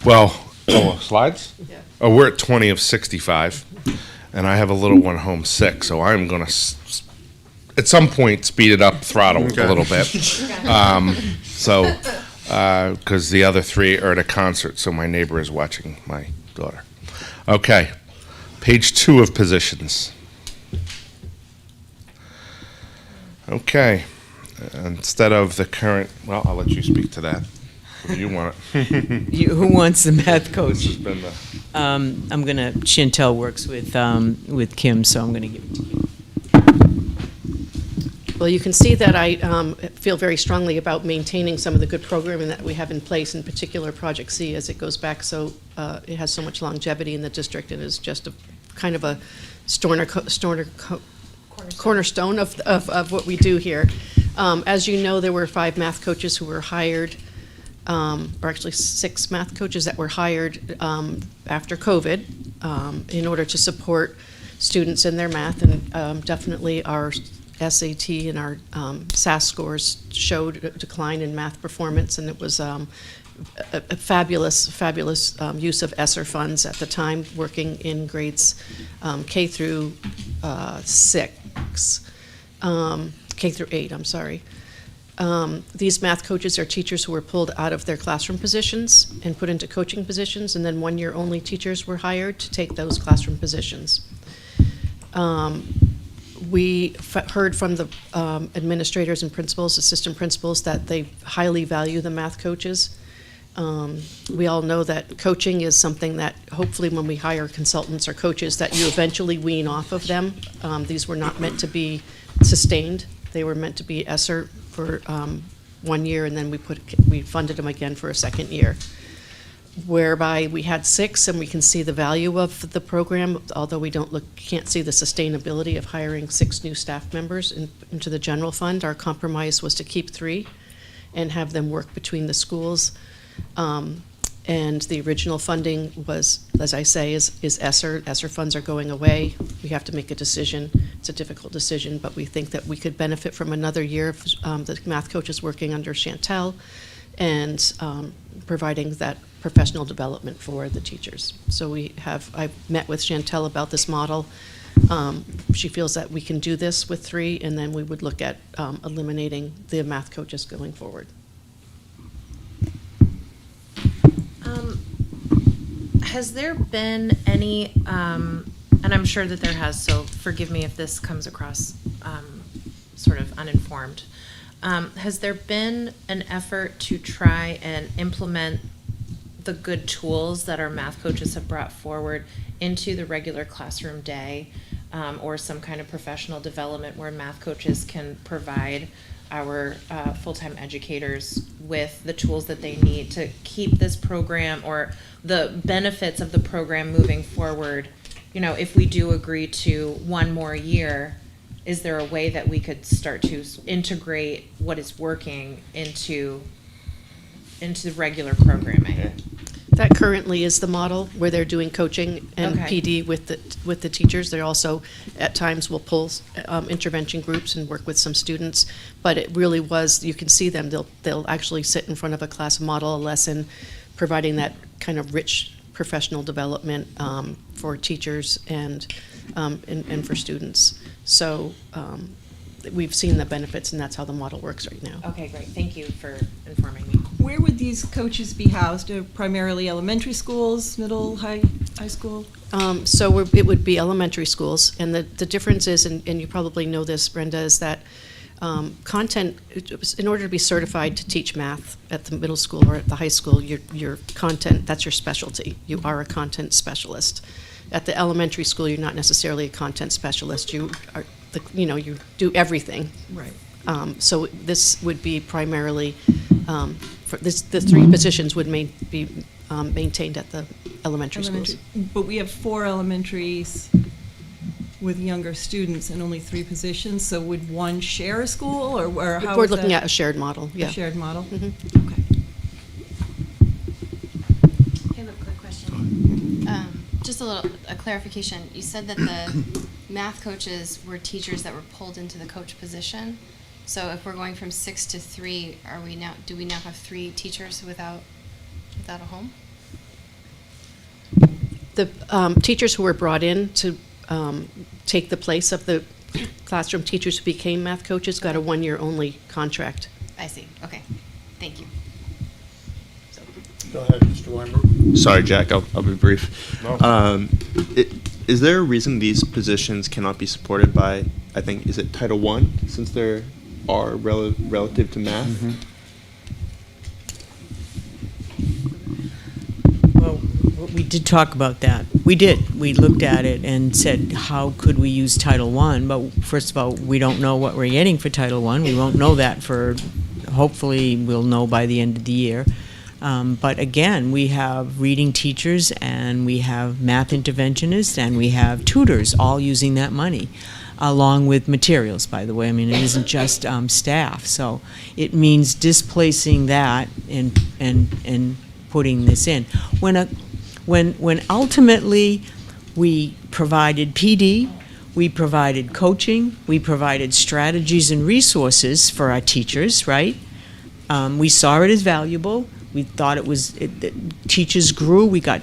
Well, slides? Yeah. Oh, we're at 20 of 65, and I have a little one home sick, so I'm going to, at some point, speed it up, throttle a little bit. Because the other 3 are at a concert, so my neighbor is watching my daughter. Okay, page 2 of positions. Okay, instead of the current, well, I'll let you speak to that. If you want it. Who wants the math coach? This has been the- I'm going to, Chantel works with Kim, so I'm going to give it to you. Well, you can see that I feel very strongly about maintaining some of the good programming that we have in place, in particular Project C, as it goes back it has so much longevity in the district and is just a kind of a cornerstone of what we do here. As you know, there were 5 math coaches who were hired, or actually 6 math coaches that were hired after COVID. in order to support students in their math, and definitely our SAT and our SAS scores showed a decline in math performance, and it was a fabulous use of ESSER funds at the time, working in grades K through 6, K through 8, I'm sorry. These math coaches are teachers who were pulled out of their classroom positions and put into coaching positions, and then one-year-only teachers were hired to take those classroom positions. We heard from the administrators and principals, assistant principals, that they highly value the math coaches. We all know that coaching is something that hopefully when we hire consultants or coaches that you eventually wean off of them. These were not meant to be sustained. They were meant to be ESSER for 1 year, and then we funded them again for a second year, whereby we had 6, and we can see the value of the program, although we can't see the sustainability of hiring 6 new staff members into the general fund. Our compromise was to keep 3 and have them work between the schools. And the original funding was, as I say, is ESSER. ESSER funds are going away. We have to make a decision. It's a difficult decision, but we think that we could benefit from another year of the math coaches working under Chantel and providing that professional development for the teachers. So I've met with Chantel about this model. She feels that we can do this with 3, and then we would look at eliminating the math coaches going forward. Has there been any, and I'm sure that there has, so forgive me if this comes across sort of uninformed. Has there been an effort to try and implement the good tools that our math coaches have brought forward into the regular classroom day, or some kind of professional development where math coaches can provide our full-time educators with the tools that they need to keep this program or the benefits of the program moving forward? You know, if we do agree to 1 more year, is there a way that we could start to integrate what is working into regular programming? That currently is the model where they're doing coaching and Okay. PD with the teachers. They also, at times, will pull intervention groups and work with some students. But it really was, you can see them, they'll actually sit in front of a class, model a lesson, providing that kind of rich professional development for teachers and for students. So we've seen the benefits, and that's how the model works right now. Okay, great. Thank you for informing me. Where would these coaches be housed? Primarily elementary schools, middle, high school? So it would be elementary schools, and the difference is, and you probably know this, Brenda, is that content, in order to be certified to teach math at the middle school or at the high school, your content, that's your specialty. You are a content specialist. At the elementary school, you're not necessarily a content specialist. You are, you do everything. Right. So this would be primarily, the 3 positions would be maintained at the elementary schools. But we have 4 elementaries with younger students and only 3 positions, so would one share a school, or how We're is looking that? at a shared model, yeah. A shared model? Mhm. Okay. I have a quick question. Just a clarification. You said that the math coaches were teachers that were pulled into the coach position. So if we're going from 6 to 3, do we now have 3 teachers without a home? The teachers who were brought in to take the place of the classroom teachers who became math coaches got a 1-year only contract. I see. Okay. Thank you. Go ahead, Mr. Weinberg. Sorry, Jack, I'll be brief. No. Is there a reason these positions cannot be supported by, I think, is it Title I, since there are relative to math? Well, we did talk about that. We did. We looked at it and said, how could we use Title I? But first of all, we don't know what we're getting for Title I. We won't know that hopefully we'll know by the end of the year. But again, we have reading teachers, and we have math interventionists, and we have tutors all using that money, along with materials, by the way. I mean, it isn't just staff. So it means displacing that and putting this in. When ultimately We provided PD, we provided coaching, we provided strategies and resources for our teachers, right? We saw it as valuable. We thought teachers grew. We got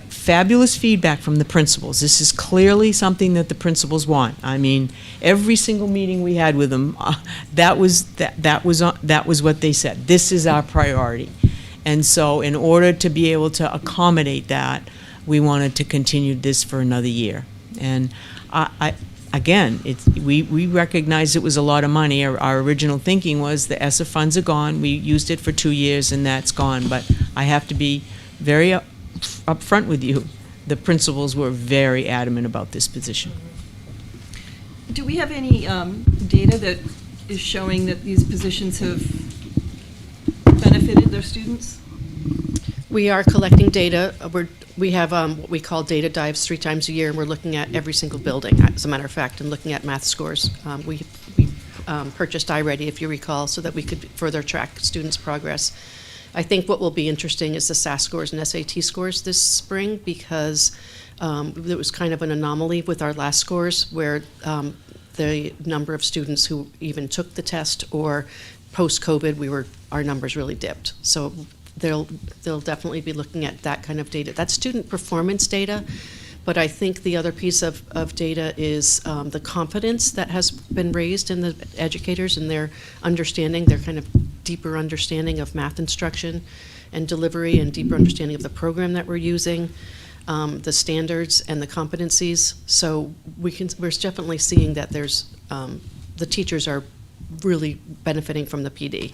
fabulous feedback from the principals. This is clearly something that the principals want. I mean, every single meeting we had with them, that was what they said. This is our priority. And so in order to be able to accommodate that, we wanted to continue this for another year. And again, we recognized it was a lot of money. Our original thinking was the ESSA funds are gone. We used it for 2 years and that's gone. But I have to be very upfront with you. The principals were very adamant about this position. Do we have any data that is showing that these positions have benefited their students? We are collecting data. We have what we call data dives 3 times a year, and we're looking at every single building, as a matter of fact, and looking at math scores. We purchased iReady, if you recall, so that we could further track students' progress. I think what will be interesting is the SAS scores and SAT scores this spring, because there was kind of an anomaly with our last scores where the number of students who even took the test or post-COVID, our numbers really dipped. So they'll definitely be looking at that kind of data. That's student performance data, but I think the other piece of data is the confidence that has been raised in the educators and their understanding, their kind of deeper understanding of math instruction and delivery, and deeper understanding of the program that we're using, the standards and the competencies. So we're definitely seeing that there's the teachers are really benefiting from the PD.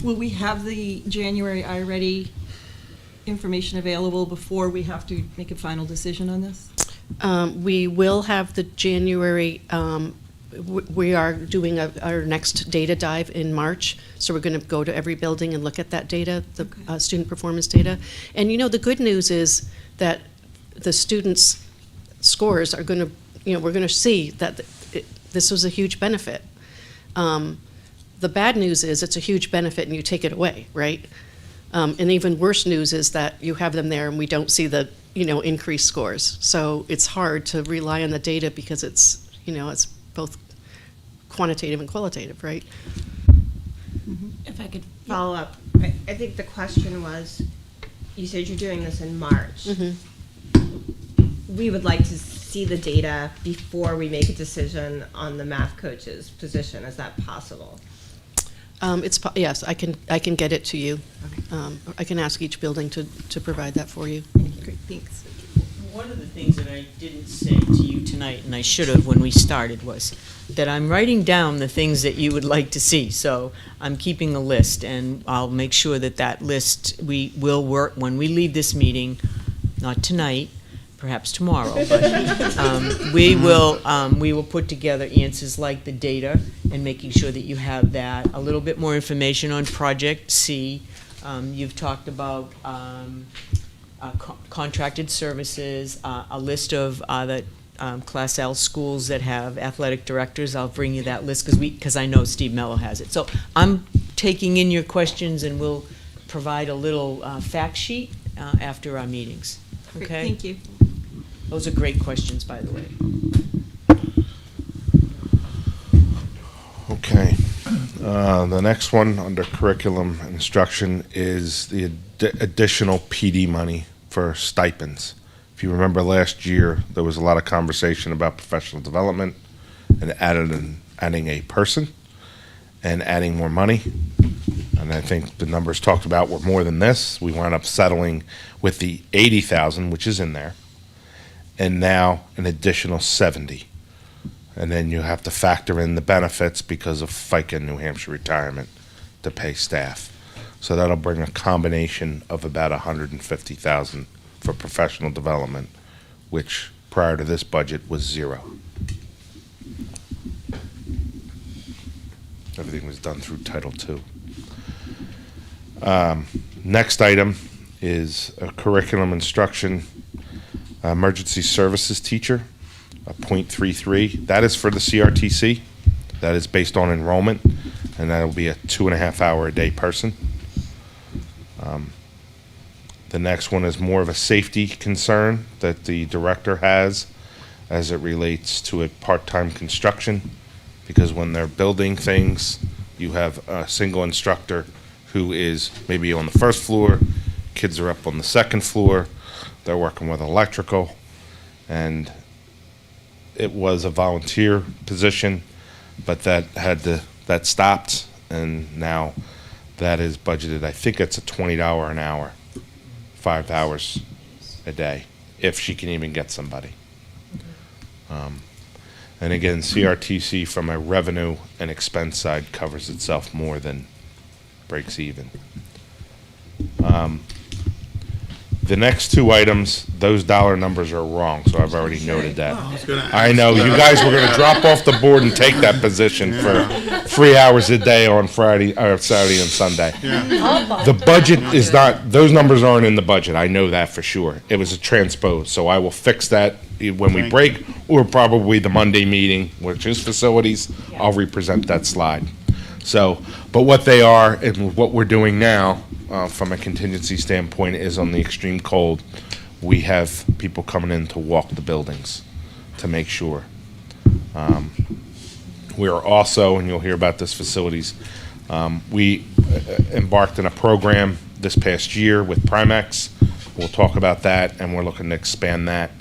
Will we have the January iReady information available before we have to make a final decision on this? We will have the January, we are doing our next data dive in March, so we're going to go to every building and look at that data, the student performance data. And the good news is that the students' scores are going to, we're going to see that this was a huge benefit. The bad news is it's a huge benefit and you take it away, right? And even worse news is that you have them there and we don't see the, increased scores. So it's hard to rely on the data because it's, it's both quantitative and qualitative, right? If I could follow up, I think the question was, you said you're doing this in March. We would like to see the data before we make a decision on the math coach's position. Is that possible? Yes, I can get it to you. I can ask each building to provide that for you. Great, thanks. One of the things that I didn't say to you tonight, and I should have when we started, was that I'm writing down the things that you would like to see. So I'm keeping a list, and I'll make sure that list we will work when we leave this meeting, not tonight, perhaps tomorrow, but we will put together answers like the data and making sure that you have that, a little bit more information on Project C. You've talked about contracted services, a list of the Class L schools that have athletic directors. I'll bring you that list because I know Steve Mello has it. So I'm taking in your questions and we'll provide a little fact sheet after our meetings. Okay? Great, thank you. Those are great questions, by the way. Okay. The next one under curriculum instruction is the additional PD money for stipends. If you remember last year, there was a lot of conversation about professional development and adding a person and adding more money. And I think the numbers talked about were more than this. We wound up settling with the 80,000, which is in there, and now an additional 70. And then you have to factor in the benefits because of FICA and New Hampshire retirement to pay staff. So that'll bring a combination of about 150,000 for professional development, which prior to this budget was 0. Everything was done through Title II. Next item is a curriculum instruction emergency services teacher, a .33. That is for the CRTC. That is based on enrollment, and that'll be a 2.5 hour a day person. The next one is more of a safety concern that the director has as it relates to a part-time construction, because when they're building things, you have a single instructor who is maybe on the first floor, kids are up on the second floor, they're working with electrical, and it was a volunteer position, but that stopped, and now that is budgeted. I think it's a $20 an hour, 5 hours a day, if she can even get somebody. And again, CRTC from a revenue and expense side covers itself more than breaks even. The next two items, those dollar numbers are wrong, so I've already noted that. I know, you guys were gonna drop off the board and take that position for 3 hours a day on Friday, or Saturday and Sunday. The budget is not, those numbers aren't in the budget, I know that for sure. It was a transpose, so I will fix that when we break, or probably the Monday meeting, which is facilities, I'll represent that slide. So, but what they are, and what we're doing now, from a contingency standpoint, is on the extreme cold, we have people coming in to walk the buildings to make sure. We are also, and you'll hear about this facilities, we embarked in a program this past year with Primex. We'll talk about that, and we're looking to expand that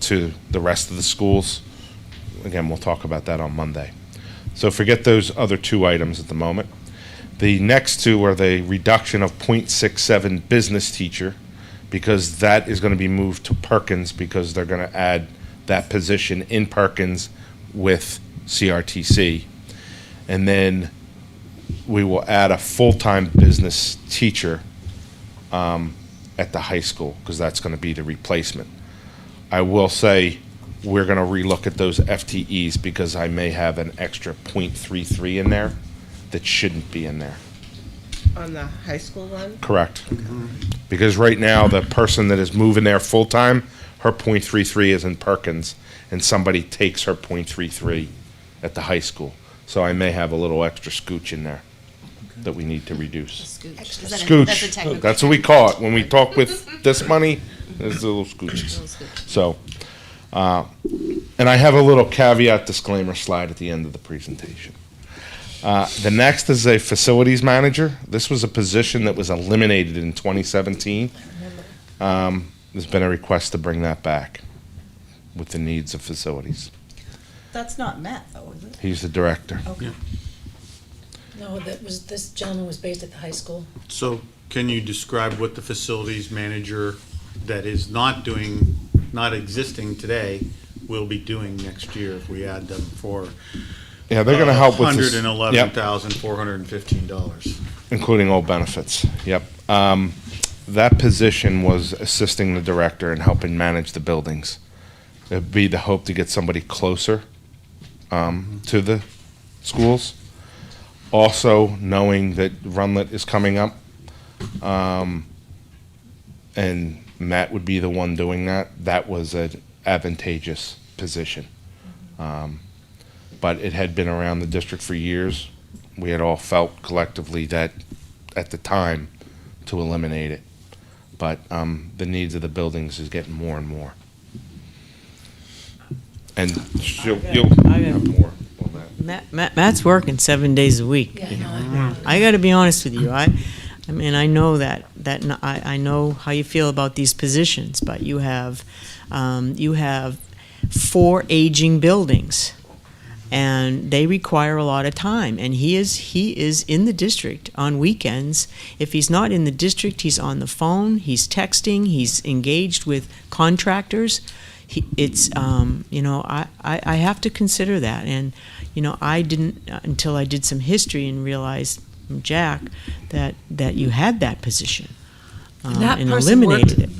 to the rest of the schools. Again, we'll talk about that on Monday. So forget those other two items at the moment. The next two are the reduction of .67 business teacher, because that is going to be moved to Perkins, because they're going to add that position in Perkins with CRTC. And then we will add a full-time business teacher at the high school, because that's going to be the replacement. I will say we're going to relook at those FTEs, because I may have an extra .33 in there that shouldn't be in there. On the high school one? Correct. Because right now, the person that is moving there full-time, her .33 is in Perkins, and somebody takes her .33 at the high school. So I may have a little extra scooch in there that we need to reduce. Scooch, that's what we call it. When we talk with this money, there's a little scooches. So, and I have a little caveat disclaimer slide at the end of the presentation. The next is a facilities manager. This was a position that was eliminated in 2017. There's been a request to bring that back with the needs of facilities. That's not Matt, though, is it? He's the director. Okay. No, this gentleman was based at the high school. So can you describe what the facilities manager that is not existing today will be doing next year if we add them for Yeah, they're going to help with this. $111,415. Including all benefits, yep. That position was assisting the director and helping manage the buildings. It'd be the hope to get somebody closer to the schools. Also, knowing that Runlet is coming up, and Matt would be the one doing that, that was an advantageous position. But it had been around the district for years. We had all felt collectively that, at the time, to eliminate it. But the needs of the buildings is getting more and more. And you'll have more on that. Matt's working 7 days a week. I got to be honest with you. I mean, I know I know how you feel about these positions, but you have 4 aging buildings, and they require a lot of time. And he is in the district on weekends. If he's not in the district, he's on the phone, he's texting, he's engaged with contractors. I have to consider that. And, I didn't until I did some history and realized from Jack that you had that position That and person eliminated worked, it.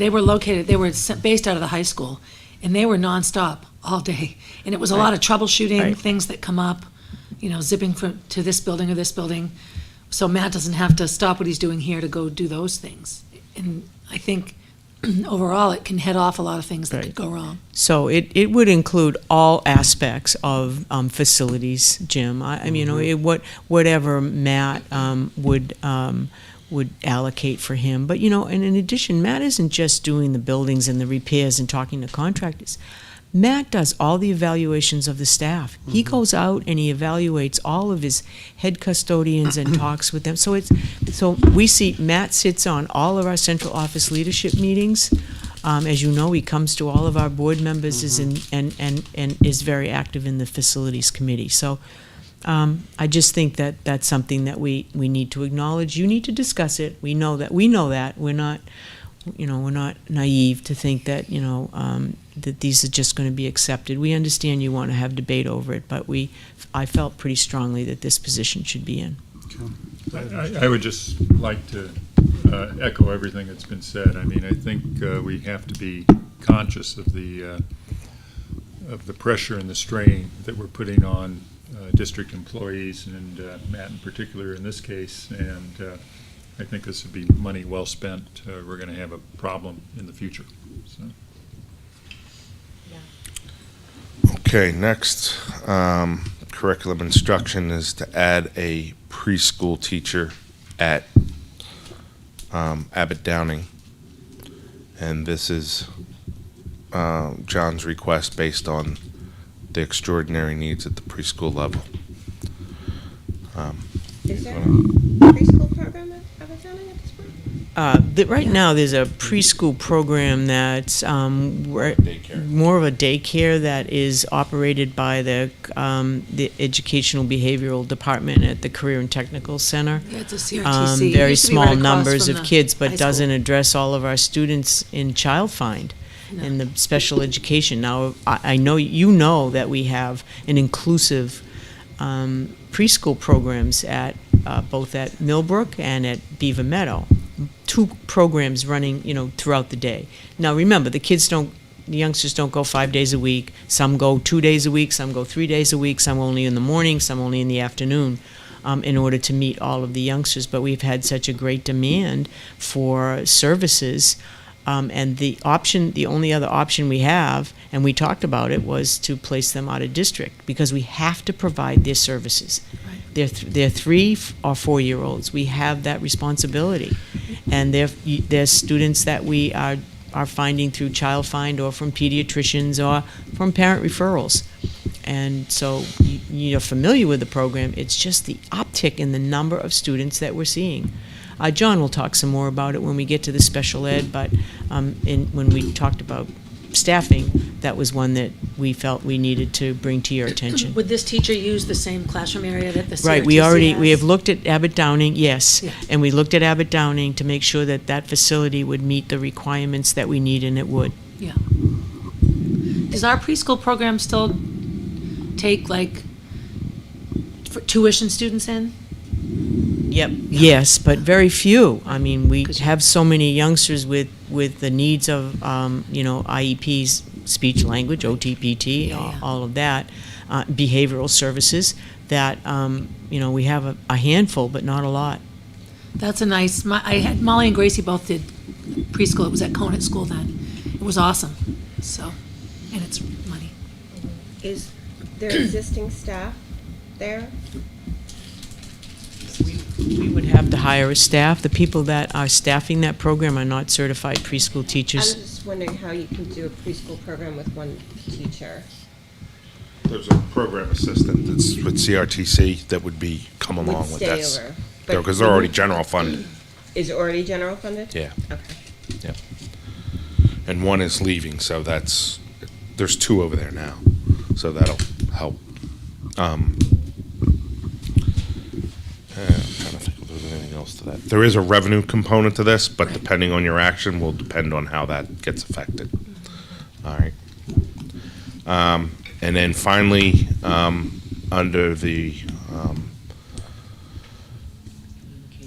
they were based out of the high school, and they were nonstop all day. And it was a lot of troubleshooting, Right. things that come up, zipping to this building or this building. So Matt doesn't have to stop what he's doing here to go do those things. And I think overall, it can head off a lot of things that Right. could go wrong. So it would include all aspects of facilities, Jim. I mean, whatever Matt would allocate for him. But, you know, and in addition, Matt isn't just doing the buildings and the repairs and talking to contractors. Matt does all the evaluations of the staff. He goes out and he evaluates all of his head custodians and talks with them. So we see Matt sits on all of our central office leadership meetings. As you know, he comes to all of our board members and is very active in the facilities committee. So I just think that that's something that we need to acknowledge. You need to discuss it. We know that. We're not, we're not naive to think that, that these are just going to be accepted. We understand you want to have debate over it, but I felt pretty strongly that this position should be in. I would just like to echo everything that's been said. I mean, I think we have to be conscious of the pressure and the strain that we're putting on district employees, and Matt in particular in this case, and I think this would be money well spent. We're going to have a problem in the future. So. Okay, next curriculum instruction is to add a preschool teacher at Abbott Downing, and this is John's request based on the extraordinary needs at the preschool level. Is there a preschool program at Abbott Downing at this point? Right now, there's a preschool program that's more of a daycare that is operated by the Educational Behavioral Department at the Career and Technical Center. Yeah, it's a CRTC. It Very used to be small right across numbers from of the kids, high but school. doesn't address all of our students in Child Find and the special education. Now, I know you know that we have an inclusive preschool programs at both at Millbrook and at Beaver Meadow. 2 programs running, throughout the day. Now, remember, the youngsters don't go 5 days a week. Some go 2 days a week, some go 3 days a week, some only in the morning, some only in the afternoon, in order to meet all of the youngsters. But we've had such a great demand for services, and the only other option we have, and we talked about it, was to place them out of district, because we have to provide their services. Right. They're 3 or 4-year-olds. We have that responsibility, and they're students that we are finding through Child Find or from pediatricians or from parent referrals. And so you're familiar with the program. It's just the uptick in the number of students that we're seeing. John will talk some more about it when we get to the special ed, but when we talked about staffing, that was one that we felt we needed to bring to your attention. Would this teacher use the same classroom area that the CRTC Right, we have looked at Abbott Downing, yes, Yeah. and we looked at Abbott Downing to make sure that that facility would meet the requirements that we need, and it would. Yeah. Does our preschool program still take, for tuition students in? Yep. Yes, but very few. I mean, we have so many youngsters with the needs of, IEPs, speech language, OTPT, all of that, behavioral services, that, we have a handful, but not a lot. That's a nice, I had Molly and Gracie both did preschool. It was at Concord School then. It was awesome. So, and it's money. Is there existing staff there? We would have to hire a staff. The people that are staffing that program are not certified preschool I'm teachers. just wondering how you can do a preschool program with one teacher. There's a program assistant that's with CRTC that would come along with Would that. stay over. Because they're already general funded. Is it already general funded? Yeah. Okay. Yeah. And one is leaving, so there's 2 over there now, so that'll help. I'm trying to think if there's anything else to that. There is a revenue component to this, but depending on your action will depend on how that gets affected. All right. And then finally, under the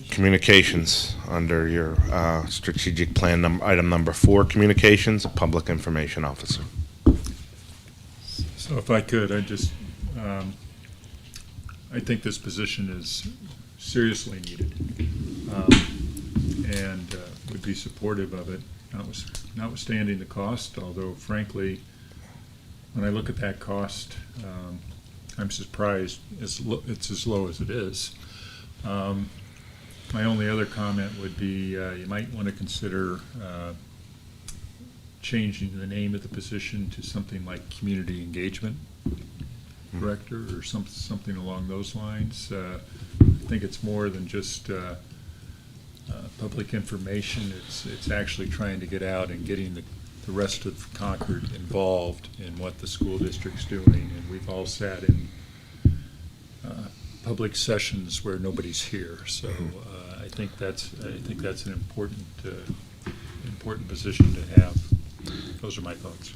communications, under your strategic plan, item number 4, communications, a public information officer. So if I could, I think this position is seriously needed, and would be supportive of it, notwithstanding the cost, although frankly, when I look at that cost, I'm surprised it's as low as it is. My only other comment would be, you might want to consider changing the name of the position to something like Community Engagement Director or something along those lines. I think it's more than just public information. It's actually trying to get out and getting the rest of Concord involved in what the school district's doing. And we've all sat in public sessions where nobody's here. So I think that's an important position to have. Those are my thoughts.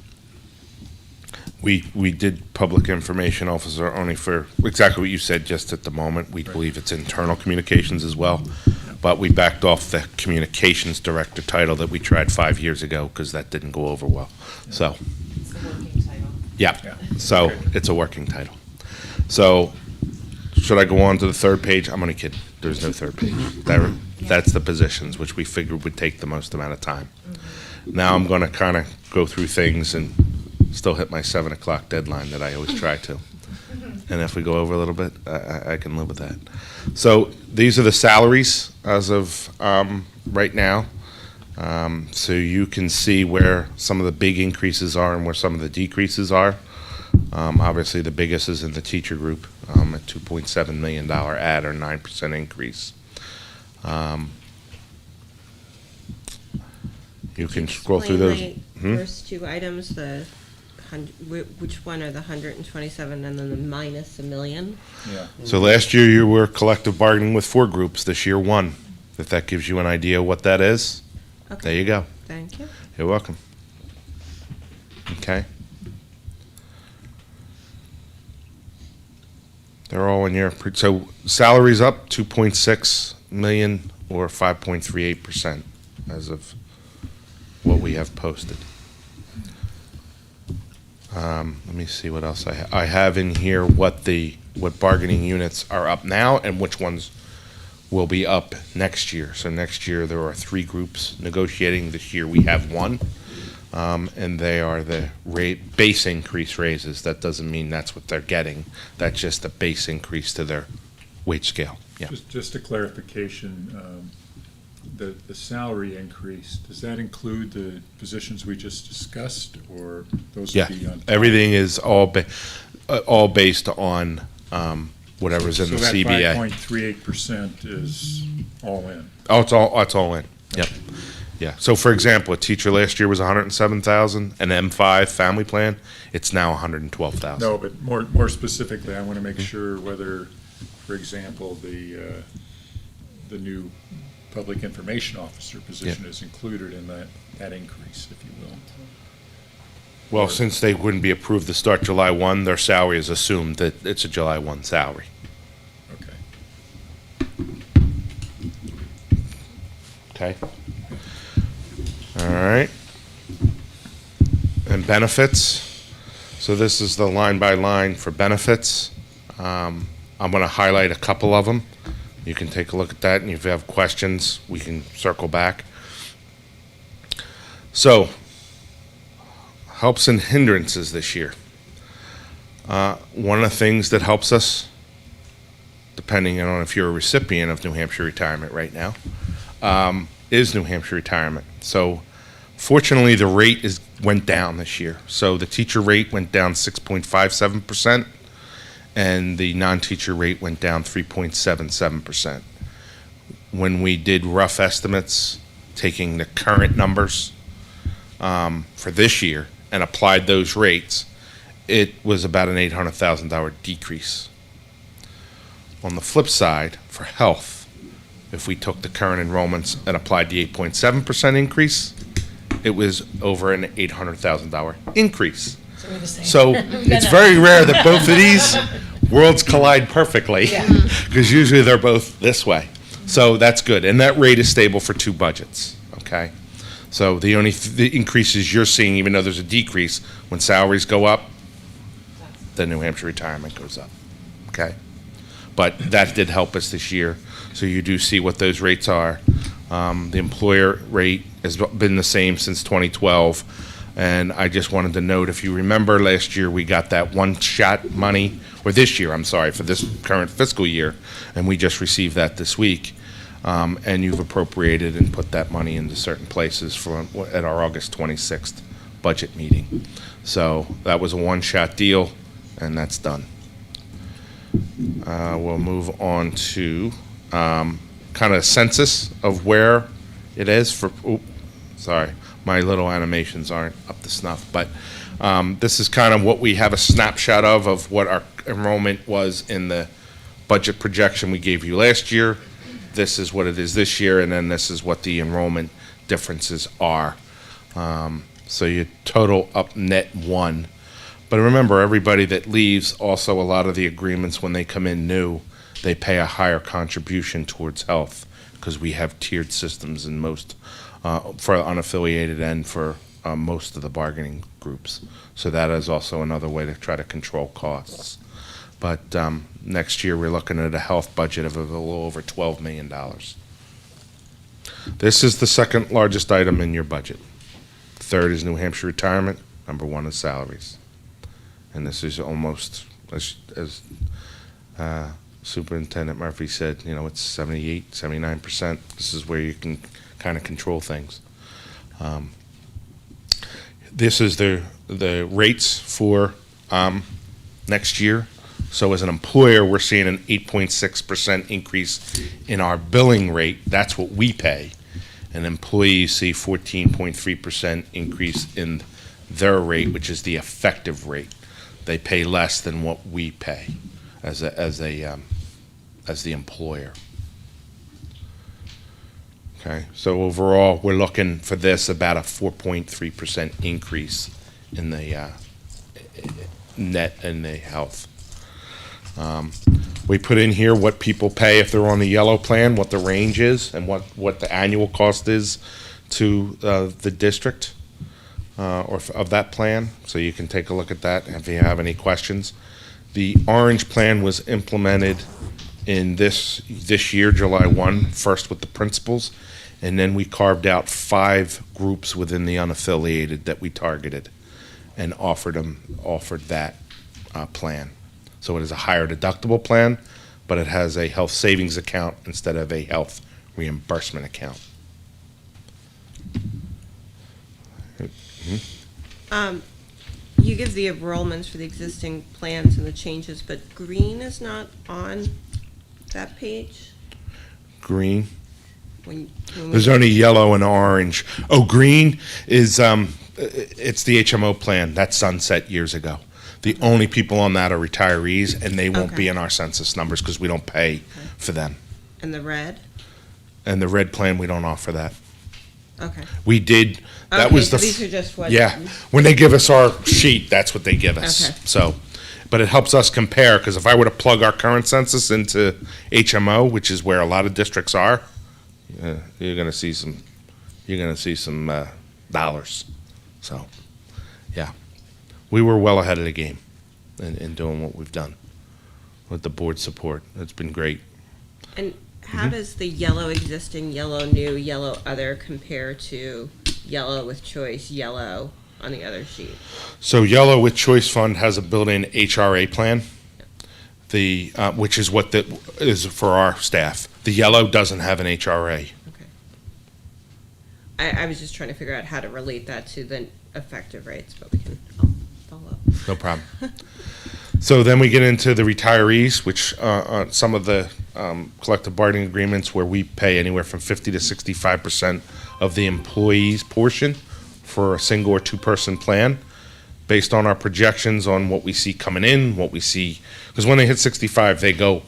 We did public information officer only for exactly what you said just at the moment. We believe it's internal communications as well. But we backed off the communications director title that we tried 5 years ago because that didn't go over well. So, It's the working title. yeah, so it's a working title. So, should I go on to the third page? I'm only kidding. There's no third page. That's the positions, which we figured would take the most amount of time. Now I'm going to kind of go through things and still hit my 7 o'clock deadline that I always try to. And if we go over a little bit, I can live with that. So these are the salaries as of right now. So you can see where some of the big increases are and where some of the decreases are. Obviously, the biggest is in the teacher group, a $2.7 million add or 9% increase. You can scroll through those. Explain my first two items, which one are the 127 and then the minus $1 million? Yeah. So last year you were collective bargaining with 4 groups. This year 1. If that gives you an idea what that is, Okay. there you go. Thank you. You're welcome. Okay. They're all in your, so salaries up 2.6 million or 5.38% as of what we have posted. Let me see what else I have in here, what bargaining units are up now and which ones will be up next year. So next year there are 3 groups negotiating. This year we have 1. And they are the base increase raises. That doesn't mean that's what they're getting. That's just the base increase to their wage scale. Yeah. Just a clarification, the salary increase, does that include the positions we just discussed, or those Yeah. would be on? Everything is all based on whatever's in the So CBA. that 5.38% is all in? Oh, it's all in. Yep. Yeah. So for example, a teacher last year was 107,000. An M5 family plan, it's now 112,000. No, but more specifically, I want to make sure whether, for example, the new public information officer position is included in that increase, if you will. Well, since they wouldn't be approved to start July 1, their salary is assumed that it's a July 1 salary. Okay. Okay. All right. And benefits. So this is the line by line for benefits. I'm going to highlight a couple of them. You can take a look at that, and if you have questions, we can circle back. So, helps and hindrances this year. One of the things that helps us, depending on if you're a recipient of New Hampshire retirement right now, is New Hampshire retirement. So, fortunately, the rate went down this year. So the teacher rate went down 6.57%, and the non-teacher rate went down 3.77%. When we did rough estimates, taking the current numbers for this year and applied those rates, it was about an $800,000 decrease. On the flip side, for health, if we took the current enrollments and applied the 8.7% increase, it was over an $800,000 increase. So we're the same. So it's very rare that both of these worlds collide perfectly, because usually they're both this way. So that's good, and that rate is stable for 2 budgets, okay? So the only the increases you're seeing, even though there's a decrease, when salaries go up, the New Hampshire retirement goes up, okay? But that did help us this year, so you do see what those rates are. The employer rate has been the same since 2012, and I just wanted to note, if you remember last year, we got that one-shot money, or this year, I'm sorry, for this current fiscal year, and we just received that this week. and you've appropriated and put that money into certain places for, at our August 26th budget meeting. So that was a one-shot deal, and that's done. We'll move on to kind of census of where it is for, sorry, my little animations aren't up to snuff, but this is kind of what we have a snapshot of what our enrollment was in the budget projection we gave you last year. This is what it is this year, and then this is what the enrollment differences are. So you total up net 1. But remember, everybody that leaves, also a lot of the agreements when they come in new, they pay a higher contribution towards health because we have tiered systems in most, for unaffiliated and for most of the bargaining groups. So that is also another way to try to control costs. But next year, we're looking at a health budget of a little over $12 million. This is the second largest item in your budget. Third is New Hampshire retirement. Number 1 is salaries. And this is almost, as Superintendent Murphy said, you know, it's 78, 79%. This is where you can kind of control things. This is the rates for next year. So as an employer, we're seeing an 8.6% increase in our billing rate. That's what we pay. And employees see 14.3% increase in their rate, which is the effective rate. They pay less than what we pay as the employer. Okay, so overall, we're looking for this about a 4.3% increase in the net in the health. We put in here what people pay if they're on the yellow plan, what the range is, and what the annual cost is to the district of that plan. So you can take a look at that if you have any questions. The orange plan was implemented in this year, July 1, first with the principals, and then we carved out 5 groups within the unaffiliated that we targeted and offered that plan. So it is a higher deductible plan, but it has a health savings account instead of a health reimbursement account. You give the enrollments for the existing plans and the changes, but green is not on that page? Green? When There's only yellow and orange. Oh, green is, it's the HMO plan. That sunset years ago. The only people on that are retirees, and they won't be in our census numbers because we don't pay for them. And the red? And the red plan, we don't offer that. Okay. We did, that Okay, was so the. these are just what- Yeah, when they give us our sheet, that's what they give us. Okay. So, but it helps us compare, because if I were to plug our current census into HMO, which is where a lot of districts are, you're gonna see some dollars. So, yeah. We were well ahead of the game in doing what we've done with the board support. It's been great. And how does the yellow existing, yellow new, yellow other compare to yellow with choice, yellow on the other sheet? So Yellow with Choice Fund has a built-in HRA plan, which is what is for our staff. The yellow doesn't have an HRA. Okay. I was just trying to figure out how to relate that to the effective rates, but I'll follow up. No problem. So then we get into the retirees, which some of the collective bargaining agreements where we pay anywhere from 50 to 65% of the employee's portion for a single or two-person plan, based on our projections on what we see coming in, what we see, because when they hit 65, they go,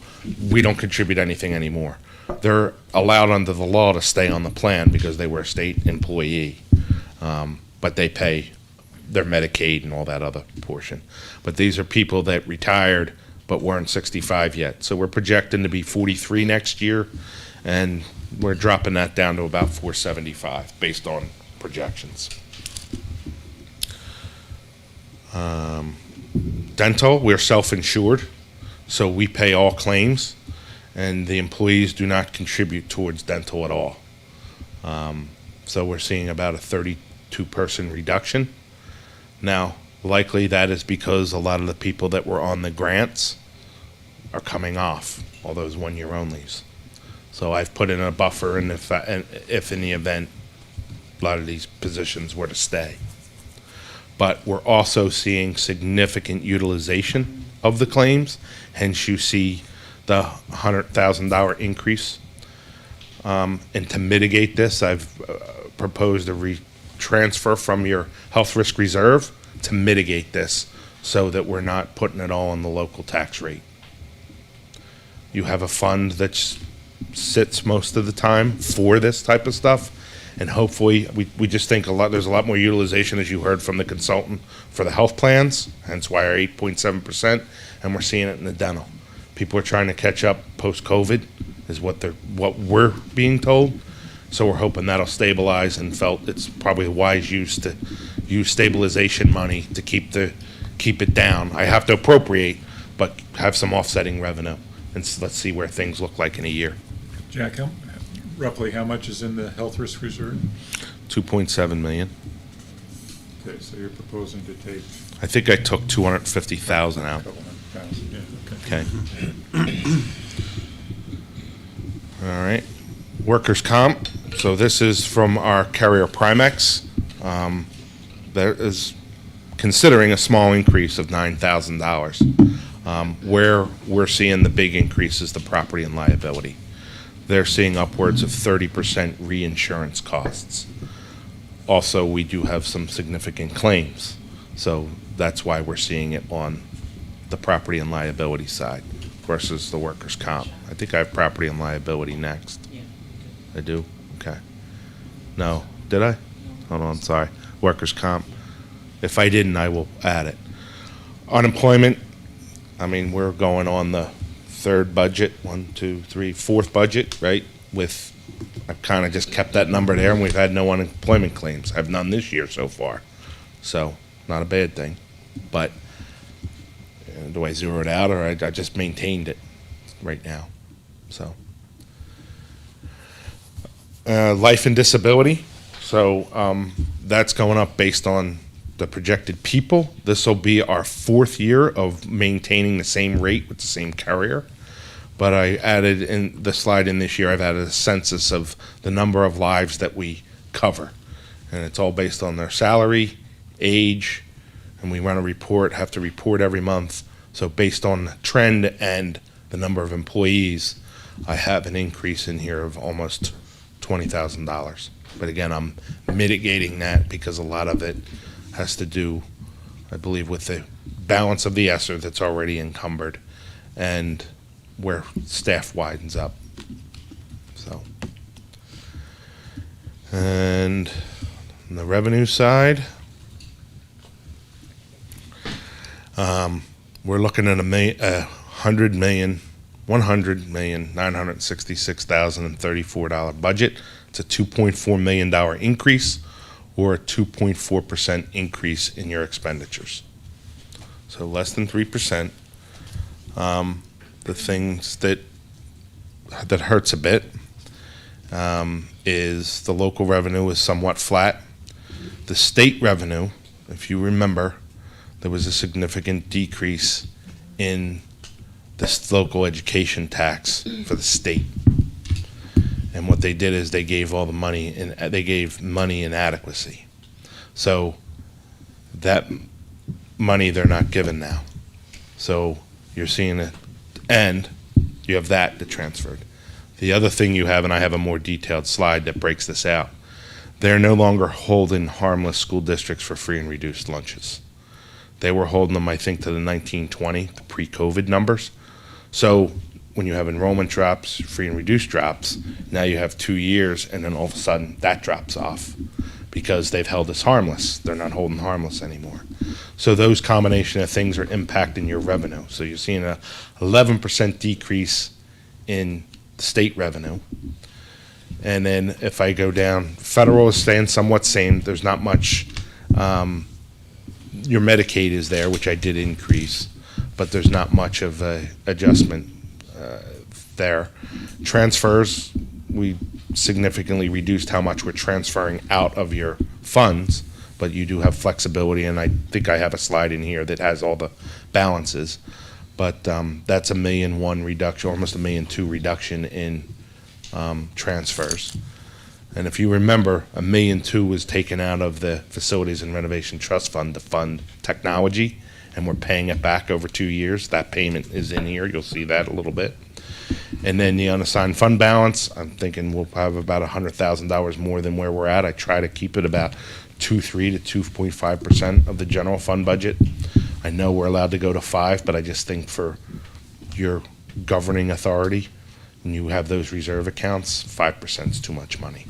we don't contribute anything anymore. They're allowed under the law to stay on the plan because they were a state employee, but they pay their Medicaid and all that other portion. But these are people that retired but weren't 65 yet. So we're projecting to be 43 next year, and we're dropping that down to about 475 based on projections. Dental, we're self-insured, so we pay all claims, and the employees do not contribute towards dental at all. So we're seeing about a 32-person reduction. Now, likely that is because a lot of the people that were on the grants are coming off, all those one-year onlys. So I've put in a buffer, and if in the event a lot of these positions were to stay. But we're also seeing significant utilization of the claims, hence you see the $100,000 increase. And to mitigate this, I've proposed a transfer from your health risk reserve to mitigate this so that we're not putting it all on the local tax rate. You have a fund that sits most of the time for this type of stuff, and hopefully we just think there's a lot more utilization, as you heard from the consultant, for the health plans, hence why our 8.7%, and we're seeing it in the dental. People are trying to catch up post-COVID, is what we're being told. So we're hoping that'll stabilize, and felt it's probably a wise use to use stabilization money to keep it down. I have to appropriate, but have some offsetting revenue, and let's see where things look like in a year. Jack, roughly how much is in the health risk reserve? 2.7 million. Okay, so you're proposing to take I think I took 250,000 out. a couple hundred thousand, yeah, okay. Okay. All right. Workers' comp. So this is from our carrier Primex. There is considering a small increase of $9,000. Where we're seeing the big increase is the property and liability. They're seeing upwards of 30% reinsurance costs. Also, we do have some significant claims. So that's why we're seeing it on the property and liability side versus the workers' comp. I think I have property and liability next. Yeah. I do? Okay. No, did I? Hold on, sorry. Workers' comp. If I didn't, I will add it. Unemployment, I mean, we're going on the third budget, fourth budget, right? I've kind of just kept that number there, and we've had no unemployment claims. I've none this year so far. So, not a bad thing. But do I zero it out, or I just maintained it right now? So, life and disability. So that's going up based on the projected people. This will be our fourth year of maintaining the same rate with the same carrier. But I added in the slide in this year, I've added a census of the number of lives that we cover. And it's all based on their salary, age, and we run a report, have to report every month. So based on the trend and the number of employees, I have an increase in here of almost $20,000. But again, I'm mitigating that because a lot of it has to do, I believe, with the balance of the ESSER that's already encumbered and where staff widens up. So, and on the revenue side, we're looking at $100,966,034 budget. It's a $2.4 million increase, or a 2.4% increase in your expenditures. So less than 3%. The things that hurts a bit is the local revenue is somewhat flat. The state revenue, if you remember, there was a significant decrease in this local education tax for the state. And what they did is they gave all the money, and they gave money inadequacy. So that money they're not given now. So you're seeing it, and you have that transferred. The other thing you have, and I have a more detailed slide that breaks this out, they're no longer holding harmless school districts for free and reduced lunches. They were holding them, I think, to the 1920, the pre-COVID numbers. So when you have enrollment drops, free and reduced drops, now you have 2 years, and then all of a sudden that drops off because they've held us harmless. They're not holding harmless anymore. So those combination of things are impacting your revenue. So you're seeing a 11% decrease in state revenue. And then if I go down, federal is staying somewhat same. There's not much. Your Medicaid is there, which I did increase, but there's not much of a adjustment there. Transfers, we significantly reduced how much we're transferring out of your funds, but you do have flexibility, and I think I have a slide in here that has all the balances. But that's $1.1 million reduction, almost $1.2 million reduction in transfers. And if you remember, $1.2 million was taken out of the Facilities and Renovation Trust Fund to fund technology, and we're paying it back over 2 years. That payment is in here. You'll see that a little bit. And then the unassigned fund balance, I'm thinking we'll have about $100,000 more than where we're at. I try to keep it about 2.3 to 2.5% of the general fund budget. I know we're allowed to go to 5, but I just think for your governing authority, when you have those reserve accounts, 5% is too much money.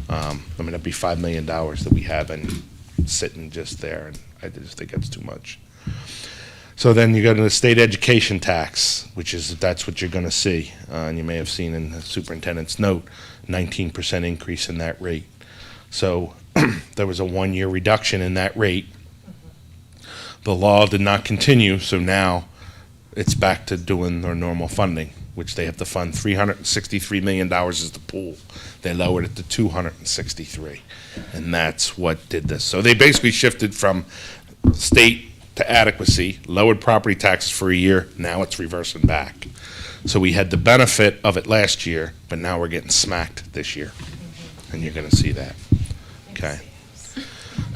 I mean, that'd be $5 million that we have and sitting just there, and I just think that's too much. So then you go to the state education tax, that's what you're going to see. And you may have seen in the superintendent's note, 19% increase in that rate. So there was a 1-year reduction in that rate. The law did not continue, so now it's back to doing their normal funding, which they have to fund $363 million is the pool. They lowered it to 263, and that's what did this. So they basically shifted from state to adequacy, lowered property taxes for a year, now it's reversing back. So we had the benefit of it last year, but now we're getting smacked this year, and you're going to see that. Okay.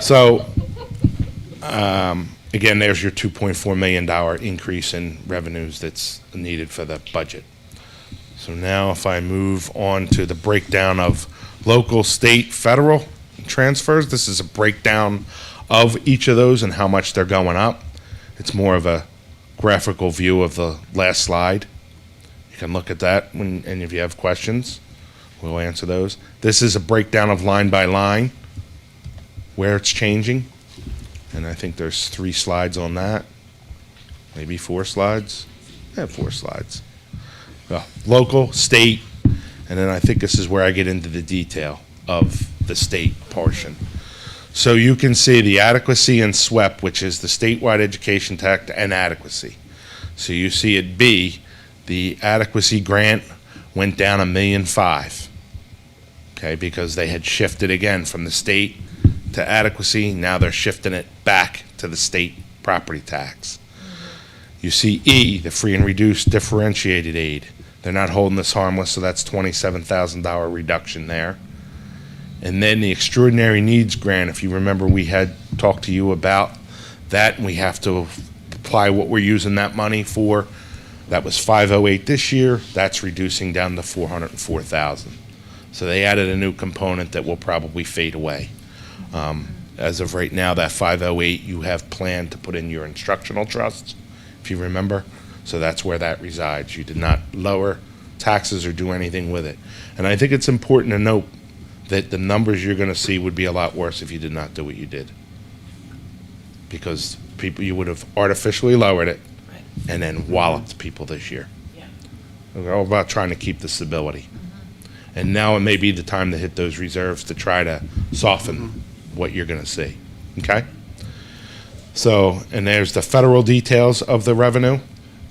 So, again, there's your $2.4 million increase in revenues that's needed for the budget. So now if I move on to the breakdown of local, state, federal transfers, this is a breakdown of each of those and how much they're going up. It's more of a graphical view of the last slide. You can look at that, and if you have questions, we'll answer those. This is a breakdown of line by line, where it's changing. And I think there's 3 slides on that, maybe 4 slides. Yeah, 4 slides. Local, state, and then I think this is where I get into the detail of the state portion. So you can see the adequacy and SWEP, which is the statewide education tax and adequacy. So you see at B, the adequacy grant went down $1.5 million, okay, because they had shifted again from the state to adequacy. Now they're shifting it back to the state property tax. You see E, the free and reduced differentiated aid. They're not holding this harmless, so that's $27,000 reduction there. And then the extraordinary needs grant, if you remember, we had talked to you about that, and we have to apply what we're using that money for. That was 508 this year. That's reducing down to 404,000. So they added a new component that will probably fade away. As of right now, that 508 you have planned to put in your instructional trusts, if you remember. So that's where that resides. You did not lower taxes or do anything with it. And I think it's important to note that the numbers you're going to see would be a lot worse if you did not do what you did. Because you would have artificially lowered it and then walloped people this year. We're all about trying to keep the stability. And now it may be the time to hit those reserves to try to soften what you're going to see. Okay? So, and there's the federal details of the revenue.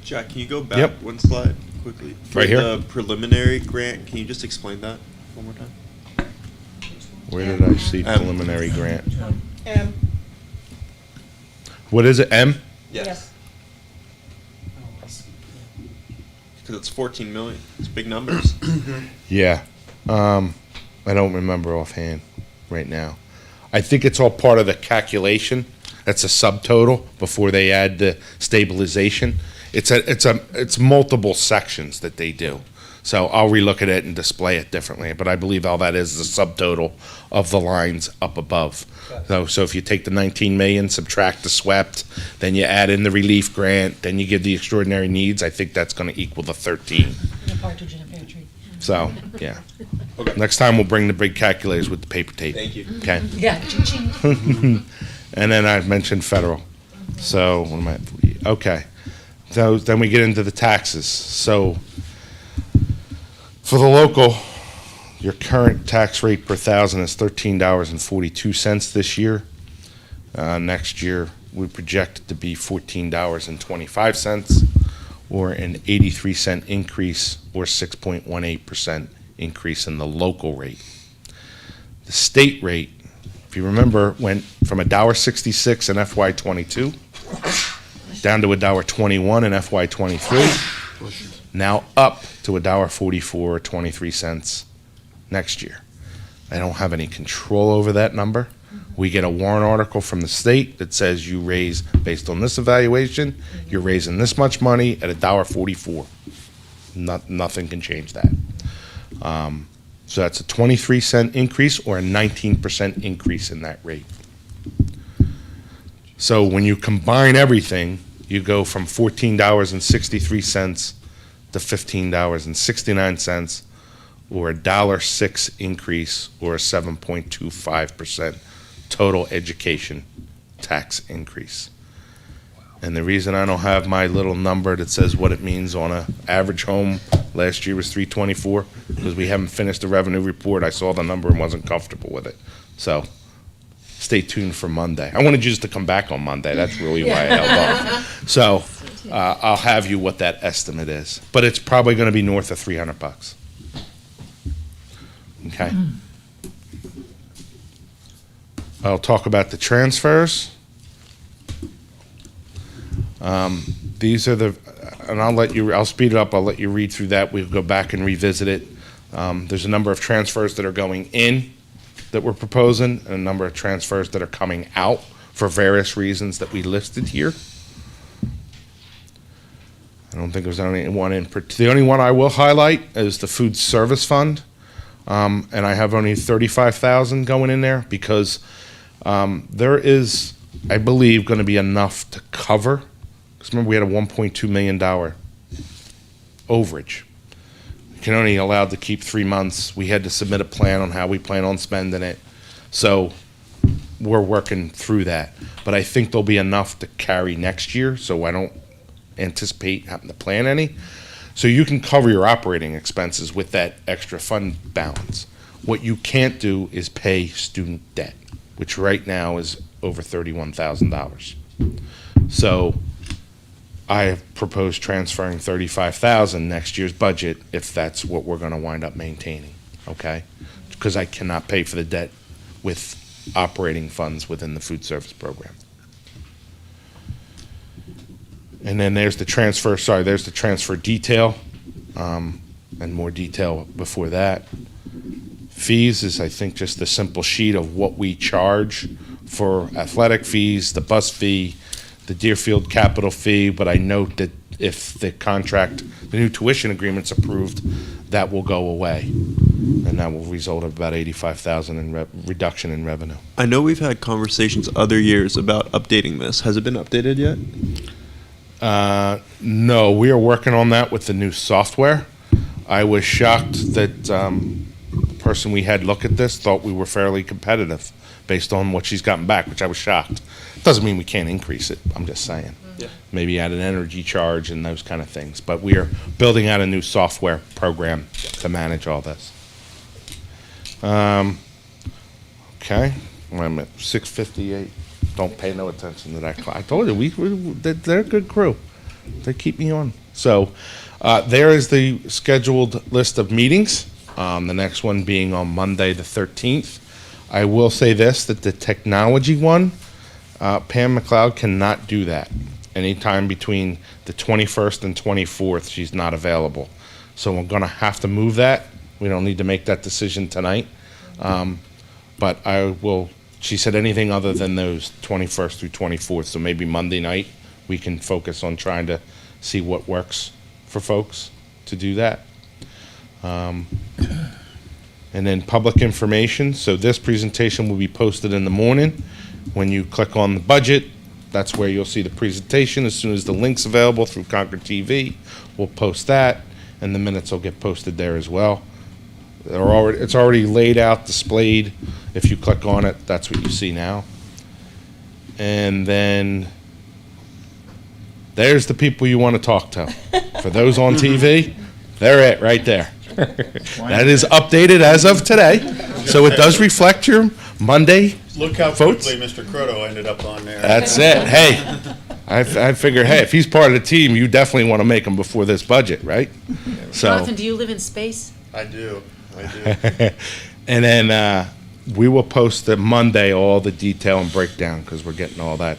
Jack, can you go back Yep. one slide quickly? For Right here? the preliminary grant, can you just explain that one more time? Where did I see preliminary grant? M. What is it, M? Yes. Because it's 14 million. It's big numbers. Yeah. I don't remember offhand right now. I think it's all part of the calculation. That's a subtotal before they add the stabilization. It's multiple sections that they do. So I'll relook at it and display it differently. But I believe all that is the subtotal of the lines up above. So if you take the 19 million, subtract the swept, then you add in the relief grant, then you give the extraordinary needs, I think that's going to equal the 13. And a partridge in a pear tree. So, yeah. Next time we'll bring the big calculators with the paper tape. Thank you. Okay. Yeah, ching-ching. And then I mentioned federal. So, what am I? Okay. So then we get into the taxes. So for the local, your current tax rate per thousand is $13.42 this year. Next year, we project it to be $14.25, or an 83-cent increase, or 6.18% increase in the local rate. The state rate, if you remember, went from $1.66 in FY22 down to $1.21 in FY23. Now up to $1.44.23 next year. I don't have any control over that number. We get a warrant article from the state that says you raise, based on this evaluation, you're raising this much money at $1.44. Nothing can change that. So that's a 23-cent increase or a 19% increase in that rate. So when you combine everything, you go from $14.63 to $15.69, or a $1.06 increase, or a 7.25% total education tax increase. And the reason I don't have my little number that says what it means on a average home, last year was 324, because we haven't finished the revenue report. I saw the number and wasn't comfortable with it. So stay tuned for Monday. I wanted you just to come back on Monday. That's really why I held off. So I'll have you what that estimate is. But it's probably going to be north of $300. Okay. I'll talk about the transfers. These are the, and I'll speed it up. I'll let you read through that. We'll go back and revisit it. There's a number of transfers that are going in that we're proposing, and a number of transfers that are coming out for various reasons that we listed here. I don't think there's only one in particular. The only one I will highlight is the food service fund. And I have only $35,000 going in there because there is, I believe, going to be enough to cover. Because remember, we had a $1.2 million overage. We can only allowed to keep 3 months. We had to submit a plan on how we plan on spending it. So we're working through that. But I think there'll be enough to carry next year, so I don't anticipate having to plan any. So you can cover your operating expenses with that extra fund balance. What you can't do is pay student debt, which right now is over $31,000. So I have proposed transferring $35,000 next year's budget if that's what we're going to wind up maintaining, okay? Because I cannot pay for the debt with operating funds within the food service program. And then there's the transfer, there's the transfer detail, and more detail before that. Fees is, I think, just the simple sheet of what we charge for athletic fees, the bus fee, the Deerfield capital fee, but I note that if the contract, the new tuition agreement's approved, that will go away. And that will result in about $85,000 in reduction in revenue. I know we've had conversations other years about updating this. Has it been updated yet? No, we are working on that with the new software. I was shocked that the person we had look at this thought we were fairly competitive based on what she's gotten back, which I was shocked. Doesn't mean we can't increase it, I'm just saying. Yeah. Maybe add an energy charge and those kind of things. But we are building out a new software program to manage all this. Okay, I'm at 6:58. Don't pay no attention to that. I told you, they're a good crew. They keep me on. So there is the scheduled list of meetings, the next one being on Monday the 13th. I will say this, that the technology one, Pam McLeod cannot do that. Anytime between the 21st and 24th, she's not available. So we're going to have to move that. We don't need to make that decision tonight. But I will, she said anything other than those 21st through 24th. So maybe Monday night we can focus on trying to see what works for folks to do that. And then public information. So this presentation will be posted in the morning. When you click on the budget, that's where you'll see the presentation. As soon as the link's available through Concord TV, we'll post that, and the minutes will get posted there as well. It's already laid out, displayed. If you click on it, that's what you see now. And then there's the people you want to talk to. For those on TV, they're it right there. That is updated as of today, so it does reflect your Monday Look how votes. quickly Mr. Croto ended up on there. That's it. Hey, I figure, hey, if he's part of the team, you definitely want to make him before this budget, right? So, Jonathan, do you live in space? I do. and then we will post the Monday all the detail and breakdown because we're getting all that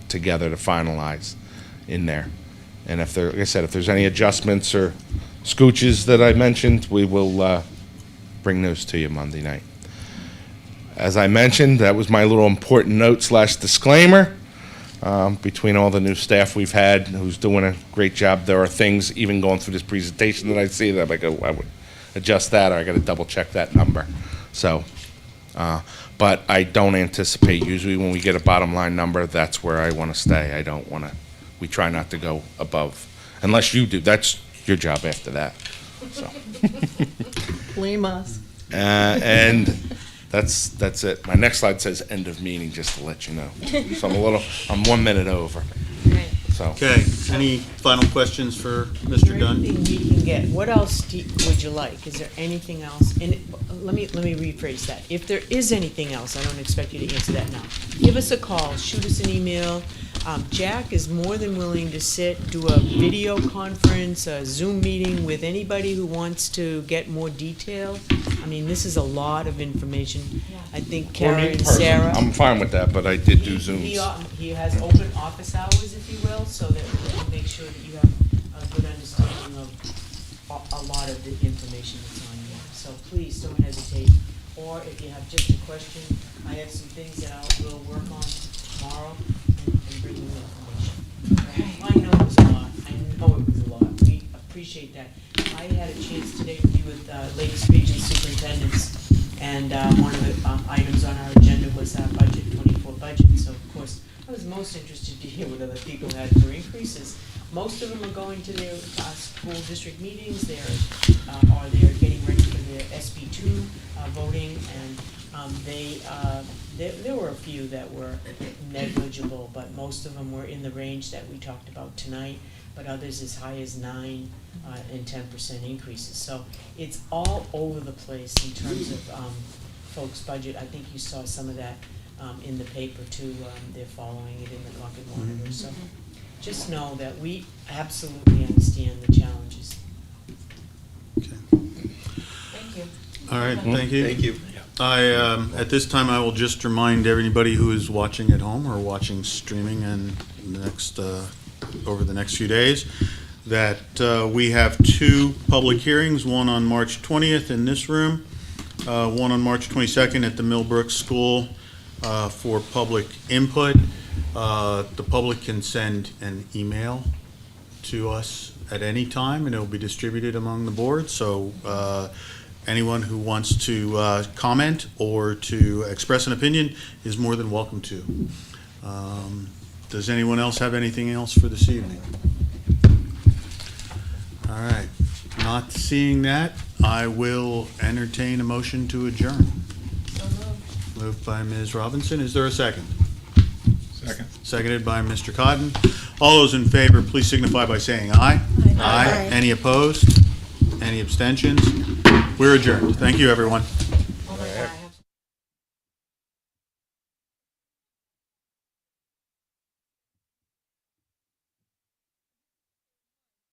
together to finalize in there. And if there, like I said, if there's any adjustments or scooches that I mentioned, we will bring those to you Monday night. As I mentioned, that was my little important note / disclaimer. Between all the new staff we've had, who's doing a great job, there are things, even going through this presentation, that I see that I would adjust that, or I got to double check that number. So, but I don't anticipate, usually when we get a bottom line number, that's where I want to stay. I don't want to, we try not to go above, unless you do. That's your job after that. So. Blame us. And that's it. My next slide says end of meeting, just to let you know. So I'm 1 minute over. Great. So. Okay, any final questions for Mr. Dunn? Anything we can get, what else would you like? Is there anything else? And let me rephrase that. If there is anything else, I don't expect you to answer that now. Give us a call, shoot us an email. Jack is more than willing to do a video conference, a Zoom meeting with anybody who wants to get more detail. I mean, this is a lot of information. I think Kara and Sarah. I'm fine with that, but I did do Zooms. He has open office hours, if you will, so that we can make sure that you have a good understanding of a lot of the information that's on here. So please don't hesitate. Or if you have just a question, I have some things that we'll work on tomorrow and bring you information. I know it was a lot. I know it was a lot. We appreciate that. I had a chance today to be with Ladies Region Superintendents, and one of the items on our agenda was our budget, 24 budget. So of course, I was most interested to hear what other people had for increases. Most of them are going to their school district meetings. They're getting ready for their SB2 voting, and there were a few that were negligible, but most of them were in the range that we talked about tonight, but others as high as 9 and 10% increases. So it's all over the place in terms of folks' budget. I think you saw some of that in the paper too. They're following it in the Concord Monitor. So just know that we absolutely understand the challenges. Okay. Thank you. All right, thank you. Thank you. At this time, I will just remind everybody who is watching at home or watching streaming and over the next few days that we have 2 public hearings, one on March 20th in this room, one on March 22nd at the Millbrook School for public input. The public can send an email to us at any time, and it will be distributed among the board. So anyone who wants to comment or to express an opinion is more than welcome to. Does anyone else have anything else for this evening? All right. Not seeing that, I will entertain a motion to adjourn. Moved by Ms. Robinson. Is there a second? Second. Seconded by Mr. Cotton. All those in favor, please signify by saying aye. Aye. Any opposed? Any abstentions? We're adjourned. Thank you, everyone.